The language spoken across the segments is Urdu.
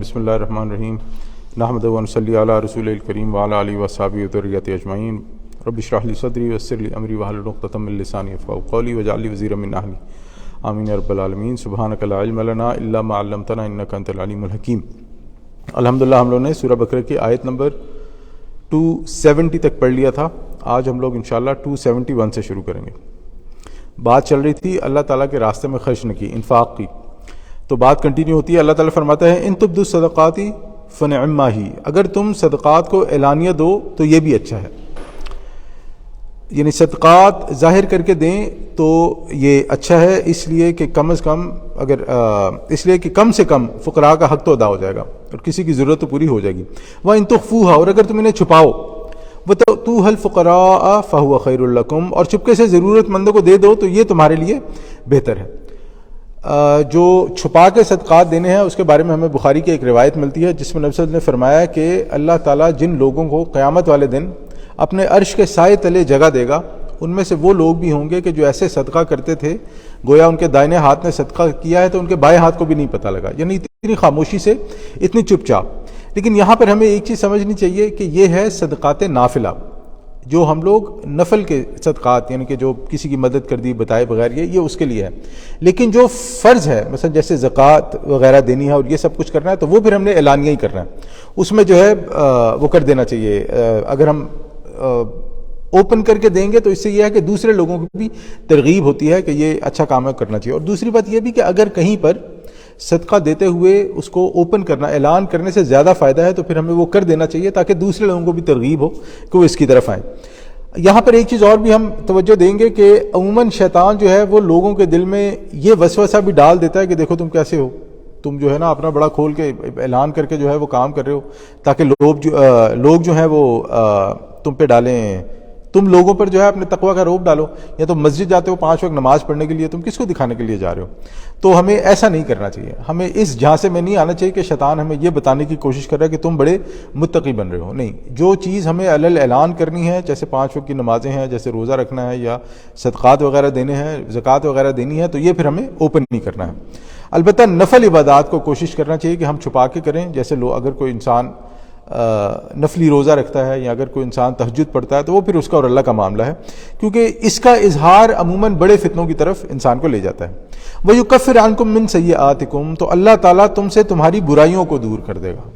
بسم اللہ الرحمن الرحیم نحمد و نصلی علی رسول الکریم وعلی آلہ وصحبہ وذریۃ اجمعین رب اشرح لی صدری ویسر لی امری واحلل عقدۃ من لسانی یفقہوا قولی واجعل لی وزیرا من اہلی آمین یا رب العالمین سبحانک لا علم لنا الا ما علمتنا انک انت العلیم الحکیم۔ الحمدللہ ہم لوگوں نے سورہ بقرہ کی آیت نمبر 270 تک پڑھ لیا تھا۔ آج ہم لوگ انشاءاللہ 271 سے شروع کریں گے۔ بات چل رہی تھی اللہ تعالیٰ کے راستے میں خرچ کی، انفاق کی، تو بات کنٹینیو ہوتی ہے۔ اللہ تعالیٰ فرماتا ہے ان تبدوا الصدقات فنعما ہی، اگر تم صدقات کو اعلانیہ دو تو یہ بھی اچھا ہے، یعنی صدقات ظاہر کر کے دیں تو یہ اچھا ہے، اس لیے کہ کم از کم اس لیے کہ کم سے کم فقراء کا حق تو ادا ہو جائے گا اور کسی کی ضرورت تو پوری ہو جائے گی۔ وَإِن تُخْفُوهَا، اور اگر تم انہیں چھپاؤ، وَتُؤْتُوهَا الْفُقَرَاءَ فَهُوَ خَيْرٌ لَكُمْ، اور چپکے سے ضرورت مندوں کو دے دو تو یہ تمہارے لیے بہتر ہے۔ جو چھپا کے صدقات دینے ہیں اس کے بارے میں ہمیں بخاری کی ایک روایت ملتی ہے جس میں نبی صلی اللہ علیہ وسلم نے فرمایا کہ اللہ تعالیٰ جن لوگوں کو قیامت والے دن اپنے عرش کے سائے تلے جگہ دے گا، ان میں سے وہ لوگ بھی ہوں گے کہ جو ایسے صدقہ کرتے تھے گویا ان کے دائنے ہاتھ نے صدقہ کیا ہے تو ان کے بائیں ہاتھ کو بھی نہیں پتہ لگا، یعنی اتنی خاموشی سے، اتنی چپ چاپ۔ لیکن یہاں پر ہمیں ایک چیز سمجھنی چاہیے کہ یہ ہے صدقات نافلہ، جو ہم لوگ نفل کے صدقات، یعنی کہ جو کسی کی مدد کر دی بتائے بغیر، یہ اس کے لیے ہے۔ لیکن جو فرض ہے، مثلا جیسے زکوٰۃ وغیرہ دینی ہے اور یہ سب کچھ کرنا ہے، تو وہ پھر ہم نے اعلانیہ ہی کرنا ہے، اس میں جو ہے وہ کر دینا چاہیے۔ اگر ہم اوپن کر کے دیں گے تو اس سے یہ ہے کہ دوسرے لوگوں کی بھی ترغیب ہوتی ہے کہ یہ اچھا کام ہے، کرنا چاہیے۔ اور دوسری بات یہ بھی کہ اگر کہیں پر صدقہ دیتے ہوئے اس کو اوپن کرنا، اعلان کرنے سے زیادہ فائدہ ہے تو پھر ہمیں وہ کر دینا چاہیے تاکہ دوسرے لوگوں کو بھی ترغیب ہو کہ وہ اس کی طرف آئیں۔ یہاں پر ایک چیز اور بھی ہم توجہ دیں گے کہ عموماً شیطان جو ہے وہ لوگوں کے دل میں یہ وسوسہ بھی ڈال دیتا ہے کہ دیکھو تم کیسے ہو، تم جو ہے نا اپنا بڑا کھول کے اعلان کر کے جو ہے وہ کام کر رہے ہو تاکہ لوگ جو ہیں وہ تم پہ ڈالیں، تم لوگوں پر جو ہے اپنے تقویٰ کا روب ڈالو، یا تو مسجد جاتے ہو 5 وقت نماز پڑھنے کے لیے، تم کس کو دکھانے کے لیے جا رہے ہو؟ تو ہمیں ایسا نہیں کرنا چاہیے، ہمیں اس جھانسے میں نہیں آنا چاہیے کہ شیطان ہمیں یہ بتانے کی کوشش کر رہا ہے کہ تم بڑے متقی بن رہے ہو۔ نہیں، جو چیز ہمیں علل اعلان کرنی ہے، جیسے 5 وقت کی نمازیں ہیں، جیسے روزہ رکھنا ہے یا صدقات وغیرہ دینے ہیں، زکوٰۃ وغیرہ دینی ہے، تو یہ پھر ہمیں اوپن نہیں کرنا ہے۔ البتہ نفل عبادات کو کوشش کرنا چاہیے کہ ہم چھپا کے کریں، جیسے اگر کوئی انسان نفلی روزہ رکھتا ہے یا اگر کوئی انسان تہجد پڑھتا ہے تو وہ پھر اس کا اور اللہ کا معاملہ ہے، کیونکہ اس کا اظہار عموماً بڑے فتنوں کی طرف انسان کو لے جاتا ہے۔ وَيُكَفِّرْ عَنْكُم مِّن سَيِّئَاتِكُم، تو اللہ تعالیٰ تم سے تمہاری برائیوں کو دور کر دے گا۔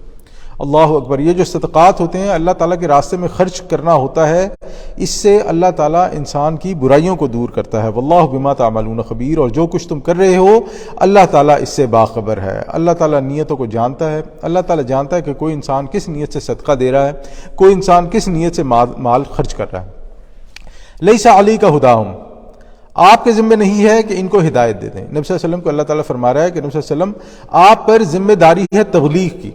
اللہ اکبر، یہ جو صدقات ہوتے ہیں اللہ تعالیٰ کے راستے میں خرچ کرنا ہوتا ہے، اس سے اللہ تعالیٰ انسان کی برائیوں کو دور کرتا ہے۔ واللہ بما تعملون خبیر، اور جو کچھ تم کر رہے ہو اللہ تعالیٰ اس سے باخبر ہے۔ اللہ تعالیٰ نیتوں کو جانتا ہے، اللہ تعالیٰ جانتا ہے کہ کوئی انسان کس نیت سے صدقہ دے رہا ہے، کوئی انسان کس نیت سے مال خرچ کر رہا ہے۔ لیس علیک ھداھم، آپ کے ذمہ نہیں ہے کہ ان کو ہدایت دے دیں۔ نبی صلی اللہ علیہ وسلم کو اللہ تعالیٰ فرما رہا ہے کہ نبی صلی اللہ علیہ وسلم آپ پر ذمہ داری ہے تبلیغ کی،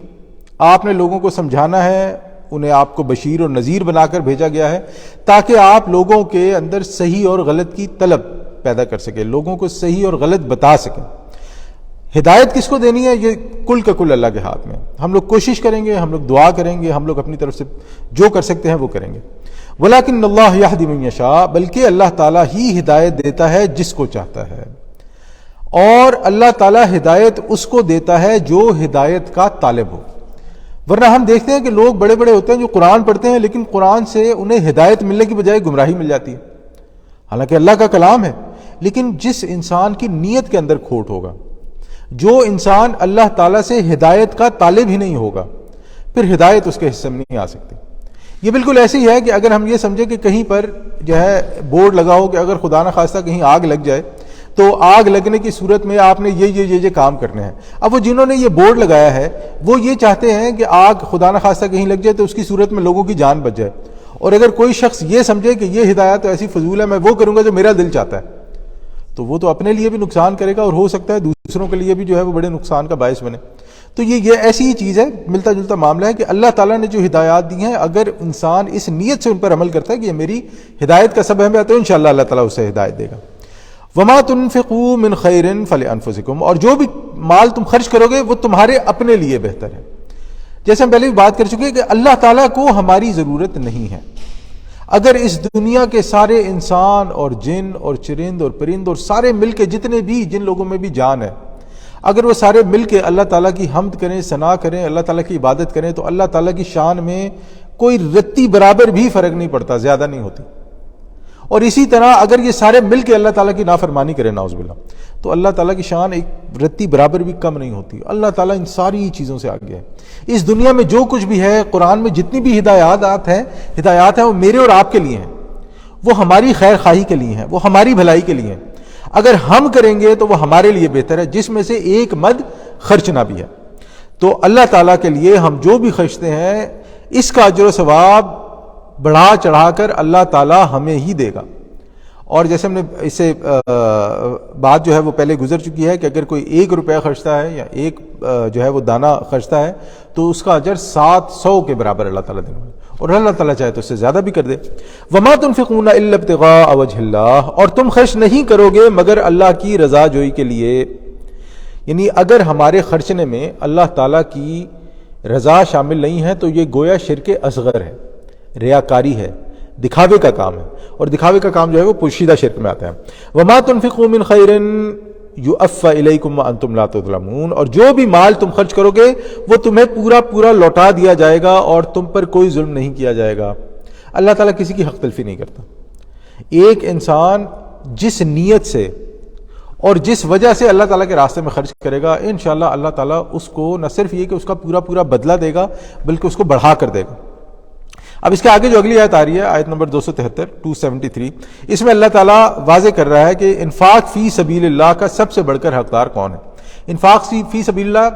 آپ نے لوگوں کو سمجھانا ہے، انہیں آپ کو بشیر اور نذیر بنا کر بھیجا گیا ہے تاکہ آپ لوگوں کے اندر صحیح اور غلط کی طلب پیدا کر سکیں، لوگوں کو صحیح اور غلط بتا سکیں۔ ہدایت کس کو دینی ہے؟ یہ کل کا کل اللہ کے ہاتھ میں۔ ہم لوگ کوشش کریں گے، ہم لوگ دعا کریں گے، ہم لوگ اپنی طرف سے جو کر سکتے ہیں وہ کریں گے۔ وَلَكِنَّ اللَّهَ يَهْدِي مَن يَشَاءُ، بلکہ اللہ تعالیٰ ہی ہدایت دیتا ہے جس کو چاہتا ہے، اور اللہ تعالیٰ ہدایت اس کو دیتا ہے جو ہدایت کا طالب ہو۔ ورنہ ہم دیکھتے ہیں کہ لوگ بڑے بڑے ہوتے ہیں جو قرآن پڑھتے ہیں لیکن قرآن سے انہیں ہدایت ملنے کی بجائے گمراہی مل جاتی ہے، حالانکہ اللہ کا کلام ہے۔ لیکن جس انسان کی نیت کے اندر کھوٹ ہوگا، جو انسان اللہ تعالیٰ سے ہدایت کا طالب ہی نہیں ہوگا، پھر ہدایت اس کے حصے میں نہیں آ سکتی۔ یہ بالکل ایسے ہی ہے کہ اگر ہم یہ سمجھیں کہ کہیں پر جو ہے بورڈ لگا ہو کہ اگر خدا نہ خواستہ کہیں آگ لگ جائے تو آگ لگنے کی صورت میں آپ نے یہ کام کرنے ہیں۔ اب وہ جنہوں نے یہ بورڈ لگایا ہے وہ یہ چاہتے ہیں کہ آگ خدا نہ خواستہ کہیں لگ جائے تو اس کی صورت میں لوگوں کی جان بچ جائے، اور اگر کوئی شخص یہ سمجھے کہ یہ ہدایت تو ایسی فضول ہے، میں وہ کروں گا جو میرا دل چاہتا ہے، تو وہ تو اپنے لیے بھی نقصان کرے گا اور ہو سکتا ہے دوسروں کے لیے بھی جو ہے وہ بڑے نقصان کا باعث بنے۔ تو یہ ایسی ہی چیز ہے، ملتا جلتا معاملہ ہے کہ اللہ تعالیٰ نے جو ہدایات دی ہیں اگر انسان اس نیت سے ان پر عمل کرتا ہے کہ یہ میری ہدایت کا سبب ہے تو انشاءاللہ اللہ تعالیٰ اسے ہدایت دے گا۔ وَمَا تُنْفِقُوا مِنْ خَيْرٍ فَلِأَنفُسِكُمْ، اور جو بھی مال تم خرچ کرو گے وہ تمہارے اپنے لیے بہتر ہے۔ جیسے ہم پہلے بھی بات کر چکے ہیں کہ اللہ تعالیٰ کو ہماری ضرورت نہیں ہے۔ اگر اس دنیا کے سارے انسان اور جن اور چرند اور پرند اور سارے مل کے جتنے بھی جن لوگوں میں بھی جان ہے، اگر وہ سارے مل کے اللہ تعالیٰ کی حمد کریں، ثنا کریں، اللہ تعالیٰ کی عبادت کریں، تو اللہ تعالیٰ کی شان میں کوئی رتی برابر بھی فرق نہیں پڑتا، زیادہ نہیں ہوتی۔ اور اسی طرح اگر یہ سارے مل کے اللہ تعالیٰ کی نافرمانی کریں نعوذ باللہ، تو اللہ تعالیٰ کی شان ایک رتی برابر بھی کم نہیں ہوتی۔ اللہ تعالیٰ ان ساری چیزوں سے آگے ہے۔ اس دنیا میں جو کچھ بھی ہے، قرآن میں جتنی بھی ہدایات ہیں وہ میرے اور آپ کے لیے ہیں، وہ ہماری خیر خواہی کے لیے ہیں، وہ ہماری بھلائی کے لیے ہیں۔ اگر ہم کریں گے تو وہ ہمارے لیے بہتر ہے، جس میں سے ایک مد خرچنا بھی ہے۔ تو اللہ تعالیٰ کے لیے ہم جو بھی خرچتے ہیں، اس کا اجر و ثواب بڑھا چڑھا کر اللہ تعالیٰ ہمیں ہی دے گا۔ اور جیسے ہم نے اس سے بات جو ہے وہ پہلے گزر چکی ہے کہ اگر کوئی 1 روپیہ خرچتا ہے یا ایک جو ہے وہ دانہ خرچتا ہے، تو اس کا اجر 700 کے برابر اللہ تعالیٰ دے گا، اور اللہ تعالیٰ چاہے تو اس سے زیادہ بھی کر دے۔ وَمَا تُنْفِقُونَ إِلَّا ابْتِغَاءَ وَجْهِ اللَّهِ، اور تم خرچ نہیں کرو گے مگر اللہ کی رضا جوئی کے لیے۔ یعنی اگر ہمارے خرچنے میں اللہ تعالیٰ کی رضا شامل نہیں ہے تو یہ گویا شرک اصغر ہے، ریاکاری ہے، دکھاوے کا کام ہے، اور دکھاوے کا کام جو ہے وہ پوشیدہ شرک میں آتا ہے۔ وَمَا تُنْفِقُوا مِنْ خَيْرٍ يُؤَفَّ إِلَيْكُمْ وَأَنْتُمْ لَا تُظْلَمُونَ، اور جو بھی مال تم خرچ کرو گے وہ تمہیں پورا پورا لوٹا دیا جائے گا اور تم پر کوئی ظلم نہیں کیا جائے گا۔ اللہ تعالیٰ کسی کی حق تلفی نہیں کرتا۔ ایک انسان جس نیت سے اور جس وجہ سے اللہ تعالیٰ کے راستے میں خرچ کرے گا، انشاءاللہ اللہ تعالیٰ اس کو نہ صرف یہ کہ اس کا پورا پورا بدلہ دے گا، بلکہ اس کو بڑھا کر دے گا۔ اب اس کے آگے جو اگلی آیت آ رہی ہے، آیت نمبر 273، اس میں اللہ تعالیٰ واضح کر رہا ہے کہ انفاق فی سبیل اللہ کا سب سے بڑھ کر حقدار کون ہے۔ انفاق فی سبیل اللہ،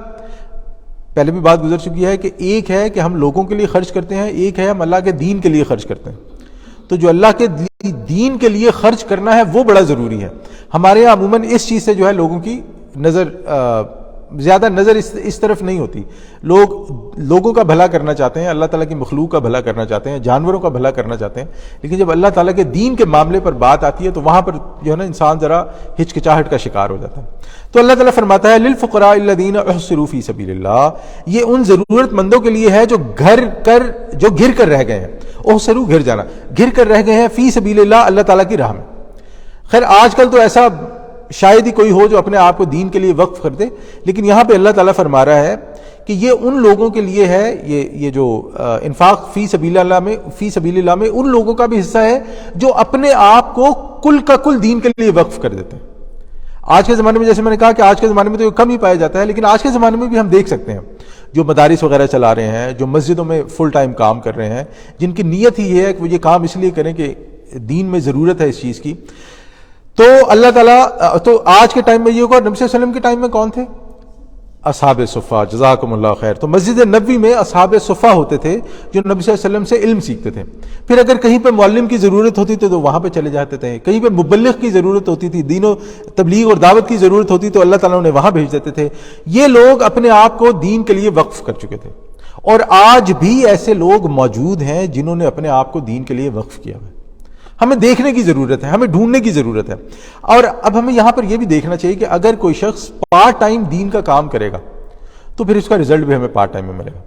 پہلے بھی بات گزر چکی ہے کہ ایک ہے کہ ہم لوگوں کے لیے خرچ کرتے ہیں، ایک ہے ہم اللہ کے دین کے لیے خرچ کرتے ہیں۔ تو جو اللہ کے دین کے لیے خرچ کرنا ہے وہ بڑا ضروری ہے۔ ہمارے یہاں عموماً اس چیز سے جو ہے لوگوں کی زیادہ نظر اس طرف نہیں ہوتی۔ لوگوں کا بھلا کرنا چاہتے ہیں، اللہ تعالیٰ کی مخلوق کا بھلا کرنا چاہتے ہیں، جانوروں کا بھلا کرنا چاہتے ہیں، لیکن جب اللہ تعالیٰ کے دین کے معاملے پر بات آتی ہے تو وہاں پر جو ہے نا انسان ذرا ہچکچاہٹ کا شکار ہو جاتا ہے۔ تو اللہ تعالیٰ فرماتا ہے للفقراء الذین احصروا فی سبیل اللہ، یہ ان ضرورت مندوں کے لیے ہے جو گھر کر رہ گئے ہیں۔ احصروا گھر جانا، گھر کر رہ گئے ہیں فی سبیل اللہ، اللہ تعالیٰ کی راہ میں۔ خیر آج کل تو ایسا شاید ہی کوئی ہو جو اپنے آپ کو دین کے لیے وقف کر دے، لیکن یہاں پہ اللہ تعالیٰ فرما رہا ہے کہ یہ ان لوگوں کے لیے ہے، یہ جو انفاق فی سبیل اللہ میں ان لوگوں کا بھی حصہ ہے جو اپنے آپ کو کل کا کل دین کے لیے وقف کر دیتے ہیں۔ آج کے زمانے میں جیسے میں نے کہا کہ آج کے زمانے میں تو کم ہی پایا جاتا ہے، لیکن آج کے زمانے میں بھی ہم دیکھ سکتے ہیں جو مدارس وغیرہ چلا رہے ہیں، جو مسجدوں میں فل ٹائم کام کر رہے ہیں، جن کی نیت ہی یہ ہے کہ وہ یہ کام اس لیے کریں کہ دین میں ضرورت ہے اس چیز کی۔ تو اللہ تعالیٰ تو آج کے ٹائم میں یہ ہوگا، نبی صلی اللہ علیہ وسلم کے ٹائم میں کون تھے؟ اصحاب صفہ، جزاکم اللہ خیر۔ تو مسجد نبوی میں اصحاب صفہ ہوتے تھے جو نبی صلی اللہ علیہ وسلم سے علم سیکھتے تھے۔ پھر اگر کہیں پہ معلم کی ضرورت ہوتی تھی تو وہاں پہ چلے جاتے تھے، کہیں پہ مبلغ کی ضرورت ہوتی تھی، دین و تبلیغ اور دعوت کی ضرورت ہوتی تو اللہ تعالیٰ انہیں وہاں بھیج دیتے تھے۔ یہ لوگ اپنے آپ کو دین کے لیے وقف کر چکے تھے، اور آج بھی ایسے لوگ موجود ہیں جنہوں نے اپنے آپ کو دین کے لیے وقف کیا ہے۔ ہمیں دیکھنے کی ضرورت ہے، ہمیں ڈھونڈنے کی ضرورت ہے۔ اور اب ہمیں یہاں پر یہ بھی دیکھنا چاہیے کہ اگر کوئی شخص پارٹ ٹائم دین کا کام کرے گا تو پھر اس کا رزلٹ بھی ہمیں پارٹ ٹائم میں ملے گا۔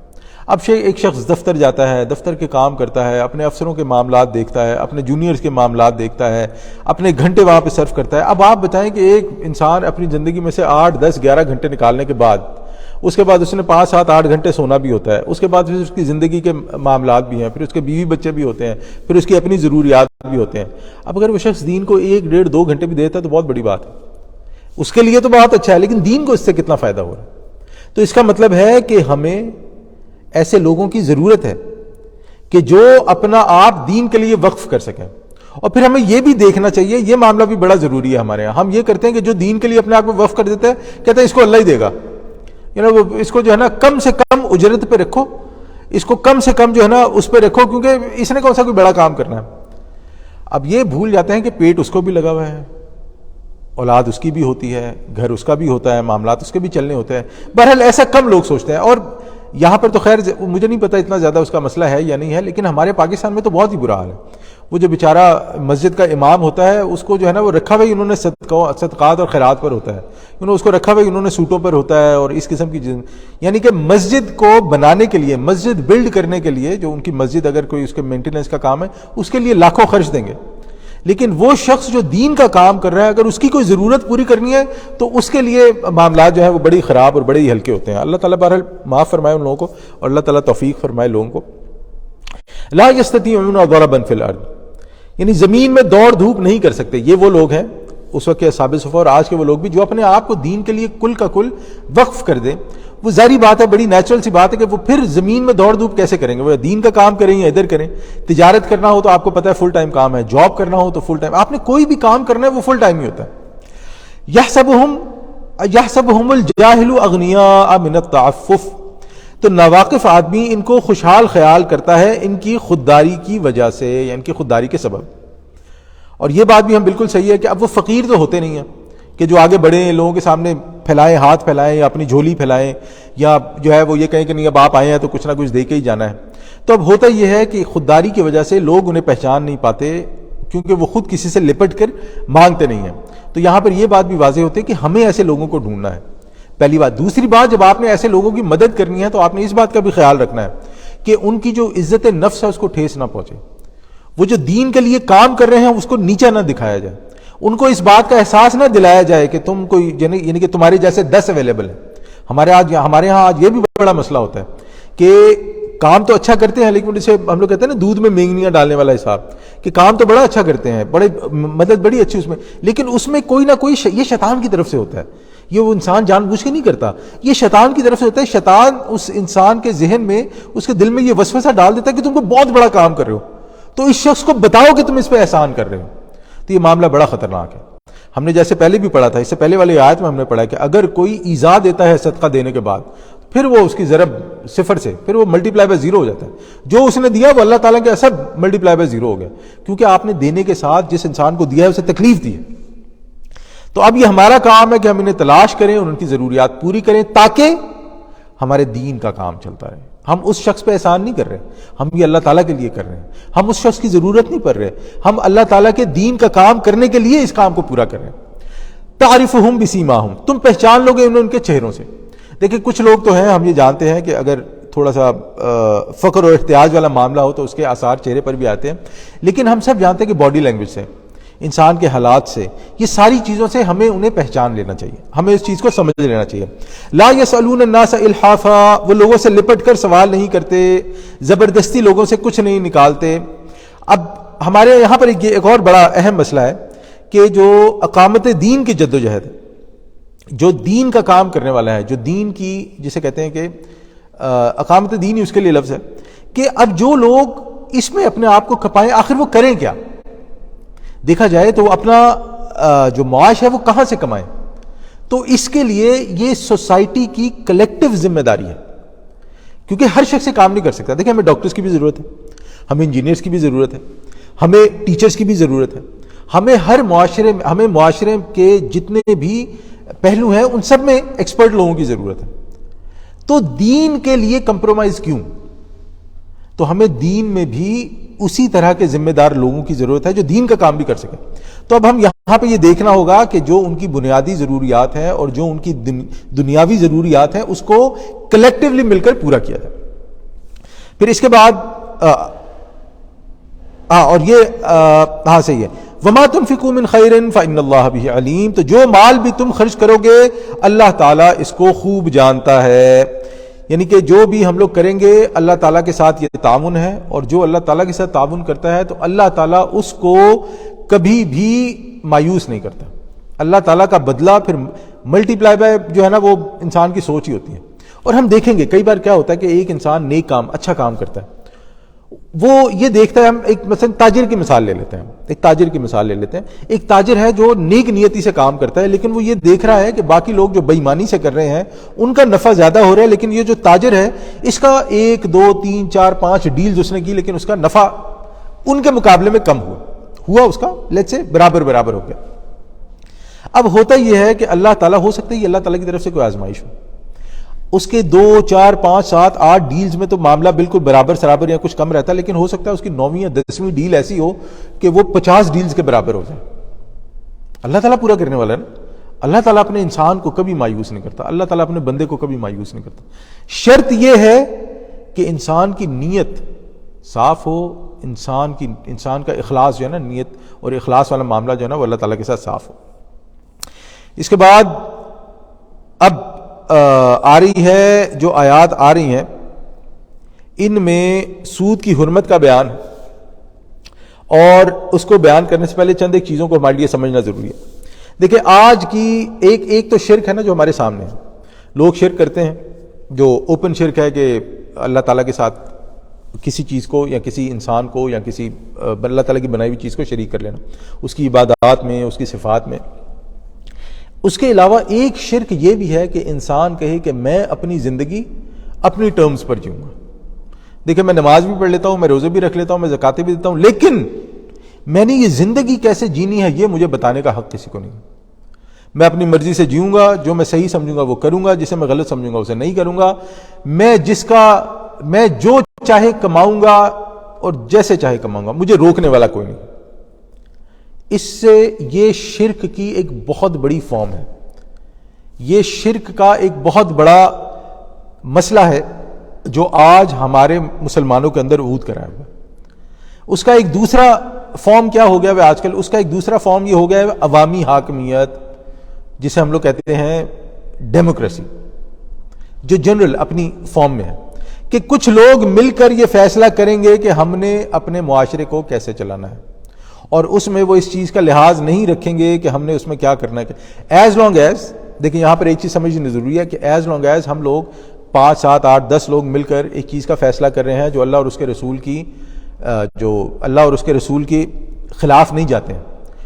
اب ایک شخص دفتر جاتا ہے، دفتر کے کام کرتا ہے، اپنے افسروں کے معاملات دیکھتا ہے، اپنے جونیئرز کے معاملات دیکھتا ہے، اپنے گھنٹے وہاں پہ صرف کرتا ہے۔ اب آپ بتائیں کہ ایک انسان اپنی زندگی میں سے 8، 10، 11 گھنٹے نکالنے کے بعد اس کے بعد اس نے 5، 7، 8 گھنٹے سونا بھی ہوتا ہے، اس کے بعد پھر اس کی زندگی کے معاملات بھی ہیں، پھر اس کے بیوی بچے بھی ہوتے ہیں، پھر اس کی اپنی ضروریات بھی ہوتے ہیں۔ اب اگر وہ شخص دین کو 1، 1.5، 2 گھنٹے بھی دیتا ہے تو بہت بڑی بات ہے، اس کے لیے تو بہت اچھا ہے، لیکن دین کو اس سے کتنا فائدہ ہو رہا ہے؟ تو اس کا مطلب ہے کہ ہمیں ایسے لوگوں کی ضرورت ہے کہ جو اپنا آپ دین کے لیے وقف کر سکیں۔ اور پھر ہمیں یہ بھی دیکھنا چاہیے، یہ معاملہ بھی بڑا ضروری ہے ہمارے یہاں۔ ہم یہ کرتے ہیں کہ جو دین کے لیے اپنے آپ کو وقف کر دیتا ہے کہتے ہیں اس کو اللہ ہی دے گا، اس کو جو ہے نا کم سے کم اجرت پہ رکھو، اس کو کم سے کم جو ہے نا اس پہ رکھو، کیونکہ اس نے کون سا کوئی بڑا کام کرنا ہے۔ اب یہ بھول جاتے ہیں کہ پیٹ اس کو بھی لگا ہوا ہے، اولاد اس کی بھی ہوتی ہے، گھر اس کا بھی ہوتا ہے، معاملات اس کے بھی چلنے ہوتے ہیں۔ بہرحال ایسا کم لوگ سوچتے ہیں، اور یہاں پر تو خیر مجھے نہیں پتا اتنا زیادہ اس کا مسئلہ ہے یا نہیں ہے، لیکن ہمارے پاکستان میں تو بہت ہی برا حال ہے۔ وہ جو بیچارہ مسجد کا امام ہوتا ہے اس کو جو ہے نا وہ رکھا ہوا ہی انہوں نے صدقات اور خیرات پر ہوتا ہے، اس کو رکھا ہوا ہی انہوں نے سوٹوں پر ہوتا ہے، اور اس قسم کی یعنی کہ مسجد کو بنانے کے لیے، مسجد بلڈ کرنے کے لیے، جو ان کی مسجد اگر کوئی اس کے مینٹیننس کا کام ہے اس کے لیے لاکھوں خرچ دیں گے، لیکن وہ شخص جو دین کا کام کر رہا ہے، اگر اس کی کوئی ضرورت پوری کرنی ہے تو اس کے لیے معاملات جو ہیں وہ بڑی خراب اور بڑے ہی ہلکے ہوتے ہیں. اللہ تعالیٰ بہرحال معاف فرمائے ان لوگوں کو، اور اللہ تعالیٰ توفیق فرمائے لوگوں کو. لا یستطیعون ضربا فی الارض، یعنی زمین میں دوڑ دھوپ نہیں کر سکتے. یہ وہ لوگ ہیں اس وقت کے اصحاب صفہ اور آج کے وہ لوگ بھی جو اپنے آپ کو دین کے لیے کل کا کل وقف کر دیں. وہ ظاہری بات ہے، بڑی نیچرل سی بات ہے کہ وہ پھر زمین میں دوڑ دھوپ کیسے کریں گے؟ وہ دین کا کام کریں یا ادھر کریں. تجارت کرنا ہو تو آپ کو پتہ ہے فل ٹائم کام ہے، جاب کرنا ہو تو فل ٹائم، آپ نے کوئی بھی کام کرنا ہے وہ فل ٹائم ہی ہوتا ہے. یحسبہم الجاہل اغنیاء من التعفف، تو ناواقف آدمی ان کو خوشحال خیال کرتا ہے ان کی خودداری کی وجہ سے یا ان کی خودداری کے سبب. اور یہ بات بھی ہم بالکل صحیح ہے کہ اب وہ فقیر تو ہوتے نہیں ہیں کہ جو آگے بڑھیں لوگوں کے سامنے پھیلائیں، ہاتھ پھیلائیں یا اپنی جھولی پھیلائیں یا جو ہے وہ یہ کہیں کہ نہیں اب آپ آئے ہیں تو کچھ نہ کچھ دے کے ہی جانا ہے. تو اب ہوتا یہ ہے کہ خودداری کی وجہ سے لوگ انہیں پہچان نہیں پاتے کیونکہ وہ خود کسی سے لپٹ کر مانگتے نہیں ہیں. تو یہاں پر یہ بات بھی واضح ہوتی ہے کہ ہمیں ایسے لوگوں کو ڈھونڈنا ہے، پہلی بات. دوسری بات، جب آپ نے ایسے لوگوں کی مدد کرنی ہے تو آپ نے اس بات کا بھی خیال رکھنا ہے کہ ان کی جو عزت نفس ہے اس کو ٹھیس نہ پہنچے. وہ جو دین کے لیے کام کر رہے ہیں اس کو نیچا نہ دکھایا جائے، ان کو اس بات کا احساس نہ دلایا جائے کہ تم کوئی یعنی کہ تمہارے جیسے 10 اویلیبل ہیں. ہمارے ہاں آج یہ بھی بڑا مسئلہ ہوتا ہے کہ کام تو اچھا کرتے ہیں لیکن جسے ہم لوگ کہتے ہیں نا دودھ میں مینگنیاں ڈالنے والا حساب، کہ کام تو بڑا اچھا کرتے ہیں، بڑے مدد بڑی اچھی اس میں، لیکن اس میں کوئی نہ کوئی یہ شیطان کی طرف سے ہوتا ہے. یہ وہ انسان جان بوجھ کے نہیں کرتا، یہ شیطان کی طرف سے ہوتا ہے. شیطان اس انسان کے ذہن میں، اس کے دل میں یہ وسوسہ ڈال دیتا ہے کہ تم کو بہت بڑا کام کر رہے ہو تو اس شخص کو بتاؤ کہ تم اس پہ احسان کر رہے ہو. تو یہ معاملہ بڑا خطرناک ہے. ہم نے جیسے پہلے بھی پڑھا تھا، اس سے پہلے والی آیت میں ہم نے پڑھا کہ اگر کوئی ایذا دیتا ہے صدقہ دینے کے بعد پھر وہ اس کی ضرب صفر سے پھر وہ ملٹی پلائی بائی زیرو ہو جاتا ہے. جو اس نے دیا وہ اللہ تعالیٰ کے اثر ملٹی پلائی بائی زیرو ہو گیا، کیونکہ آپ نے دینے کے ساتھ جس انسان کو دیا ہے اسے تکلیف دی ہے. تو اب یہ ہمارا کام ہے کہ ہم انہیں تلاش کریں اور ان کی ضروریات پوری کریں تاکہ ہمارے دین کا کام چلتا رہے. ہم اس شخص پہ احسان نہیں کر رہے، ہم یہ اللہ تعالیٰ کے لیے کر رہے ہیں. ہم اس شخص کی ضرورت نہیں پڑ رہے، ہم اللہ تعالیٰ کے دین کا کام کرنے کے لیے اس کام کو پورا کر رہے ہیں. تعرفہم بسیماہم، تم پہچان لو گے انہیں ان کے چہروں سے. دیکھیں کچھ لوگ تو ہیں، ہم یہ جانتے ہیں کہ اگر تھوڑا سا فقر اور احتیاج والا معاملہ ہو تو اس کے آثار چہرے پر بھی آتے ہیں، لیکن ہم سب جانتے ہیں کہ باڈی لینگویج سے، انسان کے حالات سے، یہ ساری چیزوں سے ہمیں انہیں پہچان لینا چاہیے، ہمیں اس چیز کو سمجھ لینا چاہیے. لا یسألون الناس الحافا، وہ لوگوں سے لپٹ کر سوال نہیں کرتے، زبردستی لوگوں سے کچھ نہیں نکالتے. اب ہمارے یہاں پر ایک اور بڑا اہم مسئلہ ہے کہ جو اقامت دین کی جد و جہد ہے، جو دین کا کام کرنے والا ہے، جو دین کی جسے کہتے ہیں کہ اقامت دین ہی اس کے لیے لفظ ہے، کہ اب جو لوگ اس میں اپنے آپ کو کھپائیں آخر وہ کریں کیا؟ دیکھا جائے تو وہ اپنا جو معاش ہے وہ کہاں سے کمائیں؟ تو اس کے لیے یہ سوسائٹی کی کلیکٹیو ذمہ داری ہے، کیونکہ ہر شخص یہ کام نہیں کر سکتا. دیکھیں ہمیں ڈاکٹرز کی بھی ضرورت ہے، ہمیں انجینئرز کی بھی ضرورت ہے، ہمیں ٹیچرز کی بھی ضرورت ہے، ہمیں معاشرے کے جتنے بھی پہلو ہیں ان سب میں ایکسپرٹ لوگوں کی ضرورت ہے. تو دین کے لیے کمپرومائز کیوں؟ تو ہمیں دین میں بھی اسی طرح کے ذمہ دار لوگوں کی ضرورت ہے جو دین کا کام بھی کر سکیں. تو اب ہم یہاں پہ یہ دیکھنا ہوگا کہ جو ان کی بنیادی ضروریات ہیں اور جو ان کی دنیاوی ضروریات ہیں اس کو کلیکٹیولی مل کر پورا کیا جائے. پھر اس کے بعد اور یہ صحیح ہے، وما تنفقوا من خیر فإن اللہ بہ علیم، تو جو مال بھی تم خرچ کرو گے اللہ تعالیٰ اس کو خوب جانتا ہے. یعنی کہ جو بھی ہم لوگ کریں گے اللہ تعالیٰ کے ساتھ یہ تعاون ہے، اور جو اللہ تعالیٰ کے ساتھ تعاون کرتا ہے تو اللہ تعالیٰ اس کو کبھی بھی مایوس نہیں کرتا. اللہ تعالیٰ کا بدلہ پھر ملٹی پلائی بائی جو ہے نا وہ انسان کی سوچ ہی ہوتی ہے. اور ہم دیکھیں گے کئی بار کیا ہوتا ہے کہ ایک انسان نیک کام اچھا کام کرتا ہے، وہ یہ دیکھتا ہے، ہم ایک مثلا تاجر کی مثال لے لیتے ہیں، ایک تاجر ہے جو نیک نیتی سے کام کرتا ہے، لیکن وہ یہ دیکھ رہا ہے کہ باقی لوگ جو بے ایمانی سے کر رہے ہیں ان کا نفع زیادہ ہو رہا ہے، لیکن یہ جو تاجر ہے اس کا 1 2 3 4 5 ڈیلز اس نے کی لیکن اس کا نفع ان کے مقابلے میں کم ہوا اس کا لیٹس سے برابر ہو گیا. اب ہوتا یہ ہے کہ اللہ تعالیٰ ہو سکتا ہے یہ اللہ تعالیٰ کی طرف سے کوئی آزمائش ہو، اس کے 2 4 5 7 8 ڈیلز میں تو معاملہ بالکل برابر یا کچھ کم رہتا ہے، لیکن ہو سکتا ہے اس کی 9ویں یا 10ویں ڈیل ایسی ہو کہ وہ 50 ڈیلز کے برابر ہو جائے. اللہ تعالیٰ پورا کرنے والا ہے نا. اللہ تعالیٰ اپنے انسان کو کبھی مایوس نہیں کرتا، اللہ تعالیٰ اپنے بندے کو کبھی مایوس نہیں کرتا. شرط یہ ہے کہ انسان کی نیت صاف ہو، انسان کا اخلاص جو ہے نا، نیت اور اخلاص والا معاملہ جو ہے نا وہ اللہ تعالیٰ کے ساتھ صاف ہو۔ اس کے بعد اب آ رہی ہے جو آیات آ رہی ہیں، ان میں سود کی حرمت کا بیان ہے، اور اس کو بیان کرنے سے پہلے چند ایک چیزوں کو ہمارے لیے سمجھنا ضروری ہے۔ دیکھیں آج کی ایک تو شرک ہے نا جو ہمارے سامنے ہے، لوگ شرک کرتے ہیں جو اوپن شرک ہے، کہ اللہ تعالیٰ کے ساتھ کسی چیز کو یا کسی انسان کو یا کسی اللہ تعالیٰ کی بنائی ہوئی چیز کو شریک کر لینا، اس کی عبادات میں، اس کی صفات میں۔ اس کے علاوہ ایک شرک یہ بھی ہے کہ انسان کہے کہ میں اپنی زندگی اپنی ٹرمز پر جیوں گا۔ دیکھیں میں نماز بھی پڑھ لیتا ہوں، میں روزے بھی رکھ لیتا ہوں، میں زکاتیں بھی دیتا ہوں، لیکن میں نے یہ زندگی کیسے جینی ہے یہ مجھے بتانے کا حق کسی کو نہیں۔ میں اپنی مرضی سے جیوں گا، جو میں صحیح سمجھوں گا وہ کروں گا، جسے میں غلط سمجھوں گا اسے نہیں کروں گا، میں جو چاہے کماؤں گا اور جیسے چاہے کماؤں گا، مجھے روکنے والا کوئی نہیں۔ اس سے یہ شرک کی ایک بہت بڑی فارم ہے، یہ شرک کا ایک بہت بڑا مسئلہ ہے جو آج ہمارے مسلمانوں کے اندر عود کرایا ہوا ہے۔ اس کا ایک دوسرا فارم کیا ہو گیا ہے آج کل؟ اس کا ایک دوسرا فارم یہ ہو گیا ہے عوامی حاکمیت، جسے ہم لوگ کہتے ہیں ڈیموکریسی، جو جنرل اپنی فارم میں ہے، کہ کچھ لوگ مل کر یہ فیصلہ کریں گے کہ ہم نے اپنے معاشرے کو کیسے چلانا ہے، اور اس میں وہ اس چیز کا لحاظ نہیں رکھیں گے کہ ہم نے اس میں کیا کرنا ہے۔ ایز لانگ ایز، دیکھیں یہاں پر ایک چیز سمجھنا ضروری ہے کہ ایز لانگ ایز ہم لوگ 5 7 8 10 لوگ مل کر ایک چیز کا فیصلہ کر رہے ہیں جو اللہ اور اس کے رسول کی خلاف نہیں جاتے ہیں،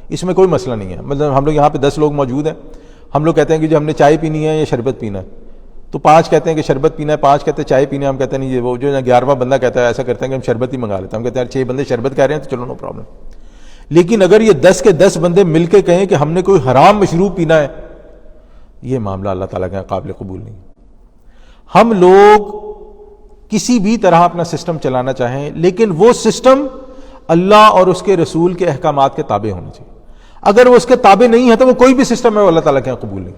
اس میں کوئی مسئلہ نہیں ہے۔ مطلب ہم لوگ یہاں پہ 10 لوگ موجود ہیں، ہم لوگ کہتے ہیں کہ جو ہم نے چائے پینی ہے یا شربت پینا ہے، تو 5 کہتے ہیں کہ شربت پینا ہے، 5 کہتے ہیں چائے پینا ہے، ہم کہتے ہیں نہیں، وہ جو 11واں بندہ کہتا ہے ایسا کرتے ہیں کہ ہم شربت ہی منگا لیتے ہیں، ہم کہتے ہیں 6 بندے شربت کہہ رہے ہیں تو چلو نو پرابلم۔ لیکن اگر یہ 10 کے 10 بندے مل کے کہیں کہ ہم نے کوئی حرام مشروب پینا ہے، یہ معاملہ اللہ تعالیٰ کے قابل قبول نہیں۔ ہم لوگ کسی بھی طرح اپنا سسٹم چلانا چاہیں، لیکن وہ سسٹم اللہ اور اس کے رسول کے احکامات کے تابع ہونا چاہیے۔ اگر وہ اس کے تابع نہیں ہے تو وہ کوئی بھی سسٹم ہے وہ اللہ تعالیٰ کے یہاں قبول نہیں۔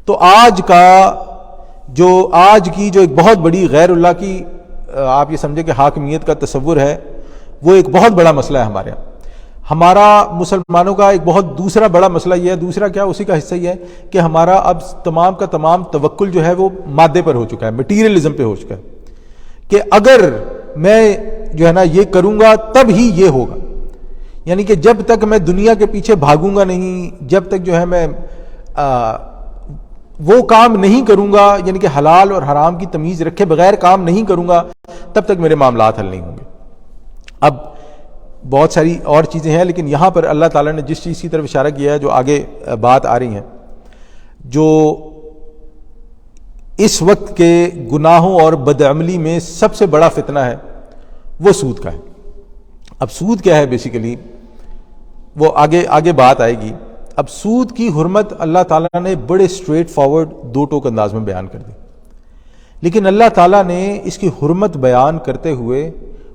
تو آج کی جو ایک بہت بڑی غیر اللہ کی آپ یہ سمجھے کہ حاکمیت کا تصور ہے، وہ ایک بہت بڑا مسئلہ ہے ہمارے یہاں۔ ہمارا مسلمانوں کا ایک بہت دوسرا بڑا مسئلہ یہ ہے، دوسرا کیا، اسی کا حصہ یہ ہے کہ ہمارا اب تمام کا تمام توکل جو ہے وہ مادے پر ہو چکا ہے، مٹیریلزم پہ ہو چکا ہے، کہ اگر میں جو ہے نا یہ کروں گا تب ہی یہ ہوگا۔ یعنی کہ جب تک میں دنیا کے پیچھے بھاگوں گا نہیں، جب تک جو ہے میں وہ کام نہیں کروں گا، یعنی کہ حلال اور حرام کی تمیز رکھے بغیر کام نہیں کروں گا، تب تک میرے معاملات حل نہیں ہوں گے۔ اب بہت ساری اور چیزیں ہیں، لیکن یہاں پر اللہ تعالیٰ نے جس چیز کی طرف اشارہ کیا ہے، جو آگے بات آ رہی ہے، جو اس وقت کے گناہوں اور بدعملی میں سب سے بڑا فتنہ ہے، وہ سود کا ہے۔ اب سود کیا ہے بیسیکلی، وہ آگے بات آئے گی۔ اب سود کی حرمت اللہ تعالیٰ نے بڑے اسٹریٹ فارورڈ 2 ٹوک انداز میں بیان کر دی، لیکن اللہ تعالیٰ نے اس کی حرمت بیان کرتے ہوئے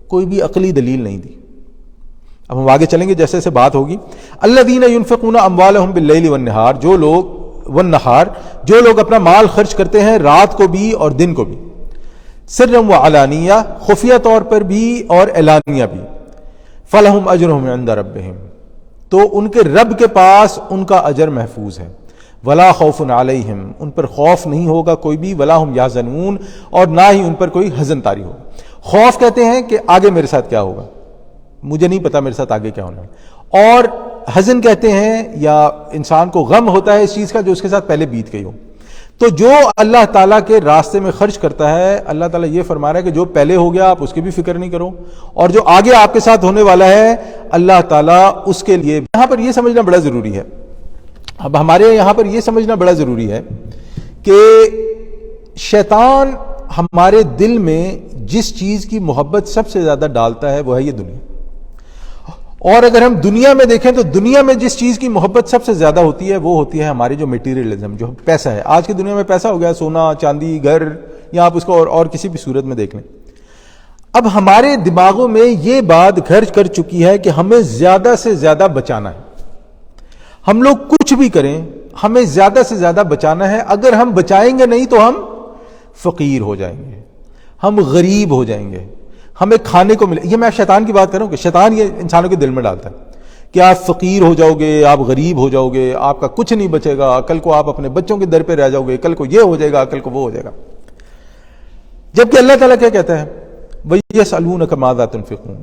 کوئی بھی عقلی دلیل نہیں دی۔ اب ہم آگے چلیں گے جیسے جیسے بات ہوگی۔ الذین ينفقون اموالهم باللیل والنہار، جو لوگ اپنا مال خرچ کرتے ہیں رات کو بھی اور دن کو بھی، سرا وعلانیہ، خفیہ طور پر بھی اور اعلانیہ بھی، فلہم اجرہم عند ربہم، تو ان کے رب کے پاس ان کا اجر محفوظ ہے، ولا خوف علیہم، ان پر خوف نہیں ہوگا کوئی بھی، ولا ہم یحزنون، اور نہ ہی ان پر کوئی حزن طاری ہوگا۔ خوف کہتے ہیں کہ آگے میرے ساتھ کیا ہوگا، مجھے نہیں پتا میرے ساتھ آگے کیا ہونا ہے، اور حزن کہتے ہیں یا انسان کو غم ہوتا ہے اس چیز کا جو اس کے ساتھ پہلے بیت گئی ہو۔ تو جو اللہ تعالیٰ کے راستے میں خرچ کرتا ہے، اللہ تعالیٰ یہ فرما رہا ہے کہ جو پہلے ہو گیا آپ اس کی بھی فکر نہیں کرو، اور جو آگے آپ کے ساتھ ہونے والا ہے اللہ تعالیٰ اس کے لیے، یہاں پر یہ سمجھنا بڑا ضروری ہے۔ اب ہمارے یہاں پر یہ سمجھنا بڑا ضروری ہے کہ شیطان ہمارے دل میں جس چیز کی محبت سب سے زیادہ ڈالتا ہے وہ ہے یہ دنیا، اور اگر ہم دنیا میں دیکھیں تو دنیا میں جس چیز کی محبت سب سے زیادہ ہوتی ہے وہ ہوتی ہے ہماری جو میٹیریلزم، جو پیسہ ہے۔ آج کی دنیا میں پیسہ ہو گیا سونا چاندی گھر، یا آپ اس کو اور کسی بھی صورت میں دیکھ لیں۔ اب ہمارے دماغوں میں یہ بات گھر کر چکی ہے کہ ہمیں زیادہ سے زیادہ بچانا ہے، ہم لوگ کچھ بھی کریں ہمیں زیادہ سے زیادہ بچانا ہے، اگر ہم بچائیں گے نہیں تو ہم فقیر ہو جائیں گے، ہم غریب ہو جائیں گے۔ ہمیں کھانے کو ملے. یہ میں شیطان کی بات کر رہا ہوں کہ شیطان یہ انسانوں کے دل میں ڈالتا ہے کہ آپ فقیر ہو جاؤ گے, آپ غریب ہو جاؤ گے, آپ کا کچھ نہیں بچے گا, کل کو آپ اپنے بچوں کے در پہ رہ جاؤ گے, کل کو یہ ہو جائے گا, کل کو وہ ہو جائے گا. جبکہ اللہ تعالیٰ کیا کہتا ہے, وَيَسْأَلُونَكَ مَاذَا تُنْفِقُونَ.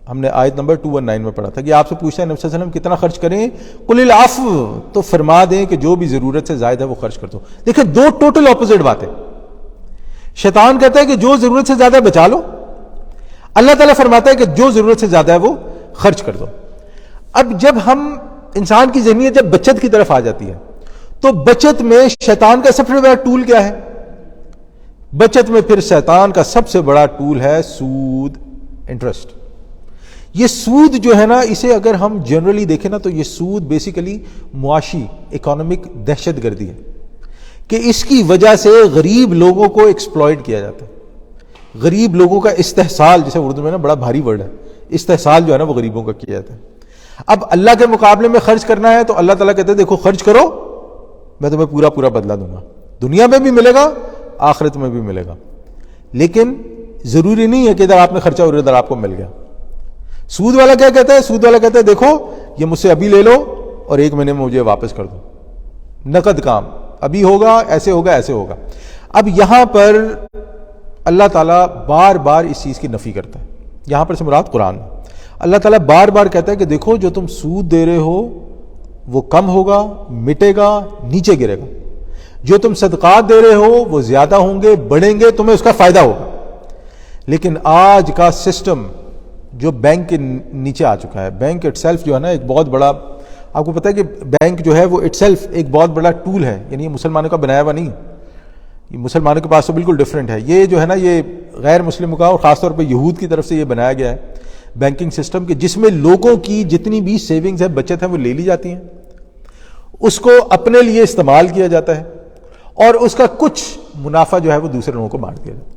ہم نے آیت نمبر 219 میں پڑھا تھا کہ آپ سے پوچھتا ہے نبی صلی اللہ علیہ وسلم کتنا خرچ کریں, قُلِ الْعَفْوَ, تو فرما دیں کہ جو بھی ضرورت سے زائد ہے وہ خرچ کر دو. دیکھیں دو ٹوٹل اپوزٹ باتیں. شیطان کہتا ہے کہ جو ضرورت سے زیادہ بچا لو, اللہ تعالیٰ فرماتا ہے کہ جو ضرورت سے زیادہ ہے وہ خرچ کر دو. اب جب ہم انسان کی ذہنیت جب بچت کی طرف آ جاتی ہے تو بچت میں شیطان کا سب سے بڑا ٹول کیا ہے؟ بچت میں پھر شیطان کا سب سے بڑا ٹول ہے سود, انٹرسٹ. یہ سود جو ہے نا, اسے اگر ہم جنرلی دیکھیں نا تو یہ سود بیسیکلی معاشی اکانومک دہشت گردی ہے کہ اس کی وجہ سے غریب لوگوں کو ایکسپلائٹ کیا جاتا ہے. غریب لوگوں کا استحصال, جسے اردو میں نا بڑا بھاری ورڈ ہے, استحصال جو ہے نا وہ غریبوں کا کیا جاتا ہے. اب اللہ کے مقابلے میں خرچ کرنا ہے تو اللہ تعالیٰ کہتے ہیں دیکھو خرچ کرو, میں تمہیں پورا پورا بدلہ دوں گا, دنیا میں بھی ملے گا, آخرت میں بھی ملے گا. لیکن ضروری نہیں ہے کہ ادھر آپ نے خرچہ اور ادھر آپ کو مل گیا. سود والا کیا کہتا ہے؟ سود والا کہتا ہے دیکھو یہ مجھ سے ابھی لے لو اور 1 مہینے میں مجھے واپس کر دو, نقد کام, ابھی ہوگا, ایسے ہوگا, ایسے ہوگا. اب یہاں پر اللہ تعالیٰ بار بار اس چیز کی نفی کرتا ہے. یہاں پر سے مراد قرآن ہے. اللہ تعالیٰ بار بار کہتا ہے کہ دیکھو جو تم سود دے رہے ہو وہ کم ہوگا, مٹے گا, نیچے گرے گا. جو تم صدقات دے رہے ہو وہ زیادہ ہوں گے, بڑھیں گے, تمہیں اس کا فائدہ ہوگا. لیکن آج کا سسٹم جو بینک کے نیچے آ چکا ہے, بینک اٹ سیلف جو ہے نا ایک بہت بڑا, آپ کو پتہ ہے کہ بینک جو ہے وہ اٹ سیلف ایک بہت بڑا ٹول ہے. یعنی یہ مسلمانوں کا بنایا ہوا نہیں, یہ مسلمانوں کے پاس تو بالکل ڈفرینٹ ہے. یہ جو ہے نا یہ غیر مسلموں کا اور خاص طور پہ یہود کی طرف سے یہ بنایا گیا ہے بینکنگ سسٹم کہ جس میں لوگوں کی جتنی بھی سیونگز ہے, بچت ہے, وہ لے لی جاتی ہیں, اس کو اپنے لیے استعمال کیا جاتا ہے اور اس کا کچھ منافع جو ہے وہ دوسرے لوگوں کو بانٹ دیا جاتا ہے.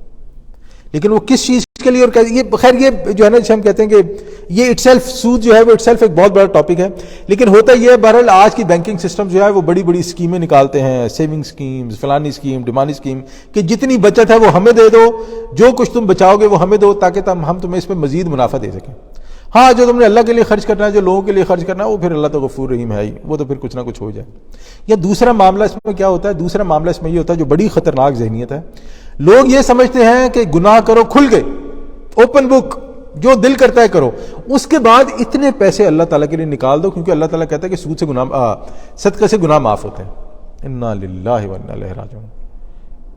لیکن وہ کس چیز کے لیے, اور یہ خیر یہ جو ہے نا جسے ہم کہتے ہیں کہ یہ اٹ سیلف سود جو ہے وہ اٹ سیلف ایک بہت بڑا ٹاپک ہے. لیکن ہوتا یہ ہے بہرحال آج کی بینکنگ سسٹم جو ہے وہ بڑی بڑی اسکیمیں نکالتے ہیں, سیونگ اسکیمز, فلانی اسکیم, ڈیمانی اسکیم, کہ جتنی بچت ہے وہ ہمیں دے دو, جو کچھ تم بچاؤ گے وہ ہمیں دو تاکہ ہم تمہیں اس پہ مزید منافع دے سکیں. ہاں جو تم نے اللہ کے لیے خرچ کرنا ہے, جو لوگوں کے لیے خرچ کرنا ہے, وہ پھر اللہ تو غفور رحیم ہے ہی, وہ تو پھر کچھ نہ کچھ ہو جائے. یا دوسرا معاملہ اس میں کیا ہوتا ہے, دوسرا معاملہ اس میں یہ ہوتا ہے جو بڑی خطرناک ذہنیت ہے, لوگ یہ سمجھتے ہیں کہ گناہ کرو کھل گئے, اوپن بک, جو دل کرتا ہے کرو, اس کے بعد اتنے پیسے اللہ تعالیٰ کے لیے نکال دو, کیونکہ اللہ تعالیٰ کہتا ہے کہ سود سے گناہ, صدقہ سے گناہ معاف ہوتے ہیں. انا للہ و انا الیہ راجعون.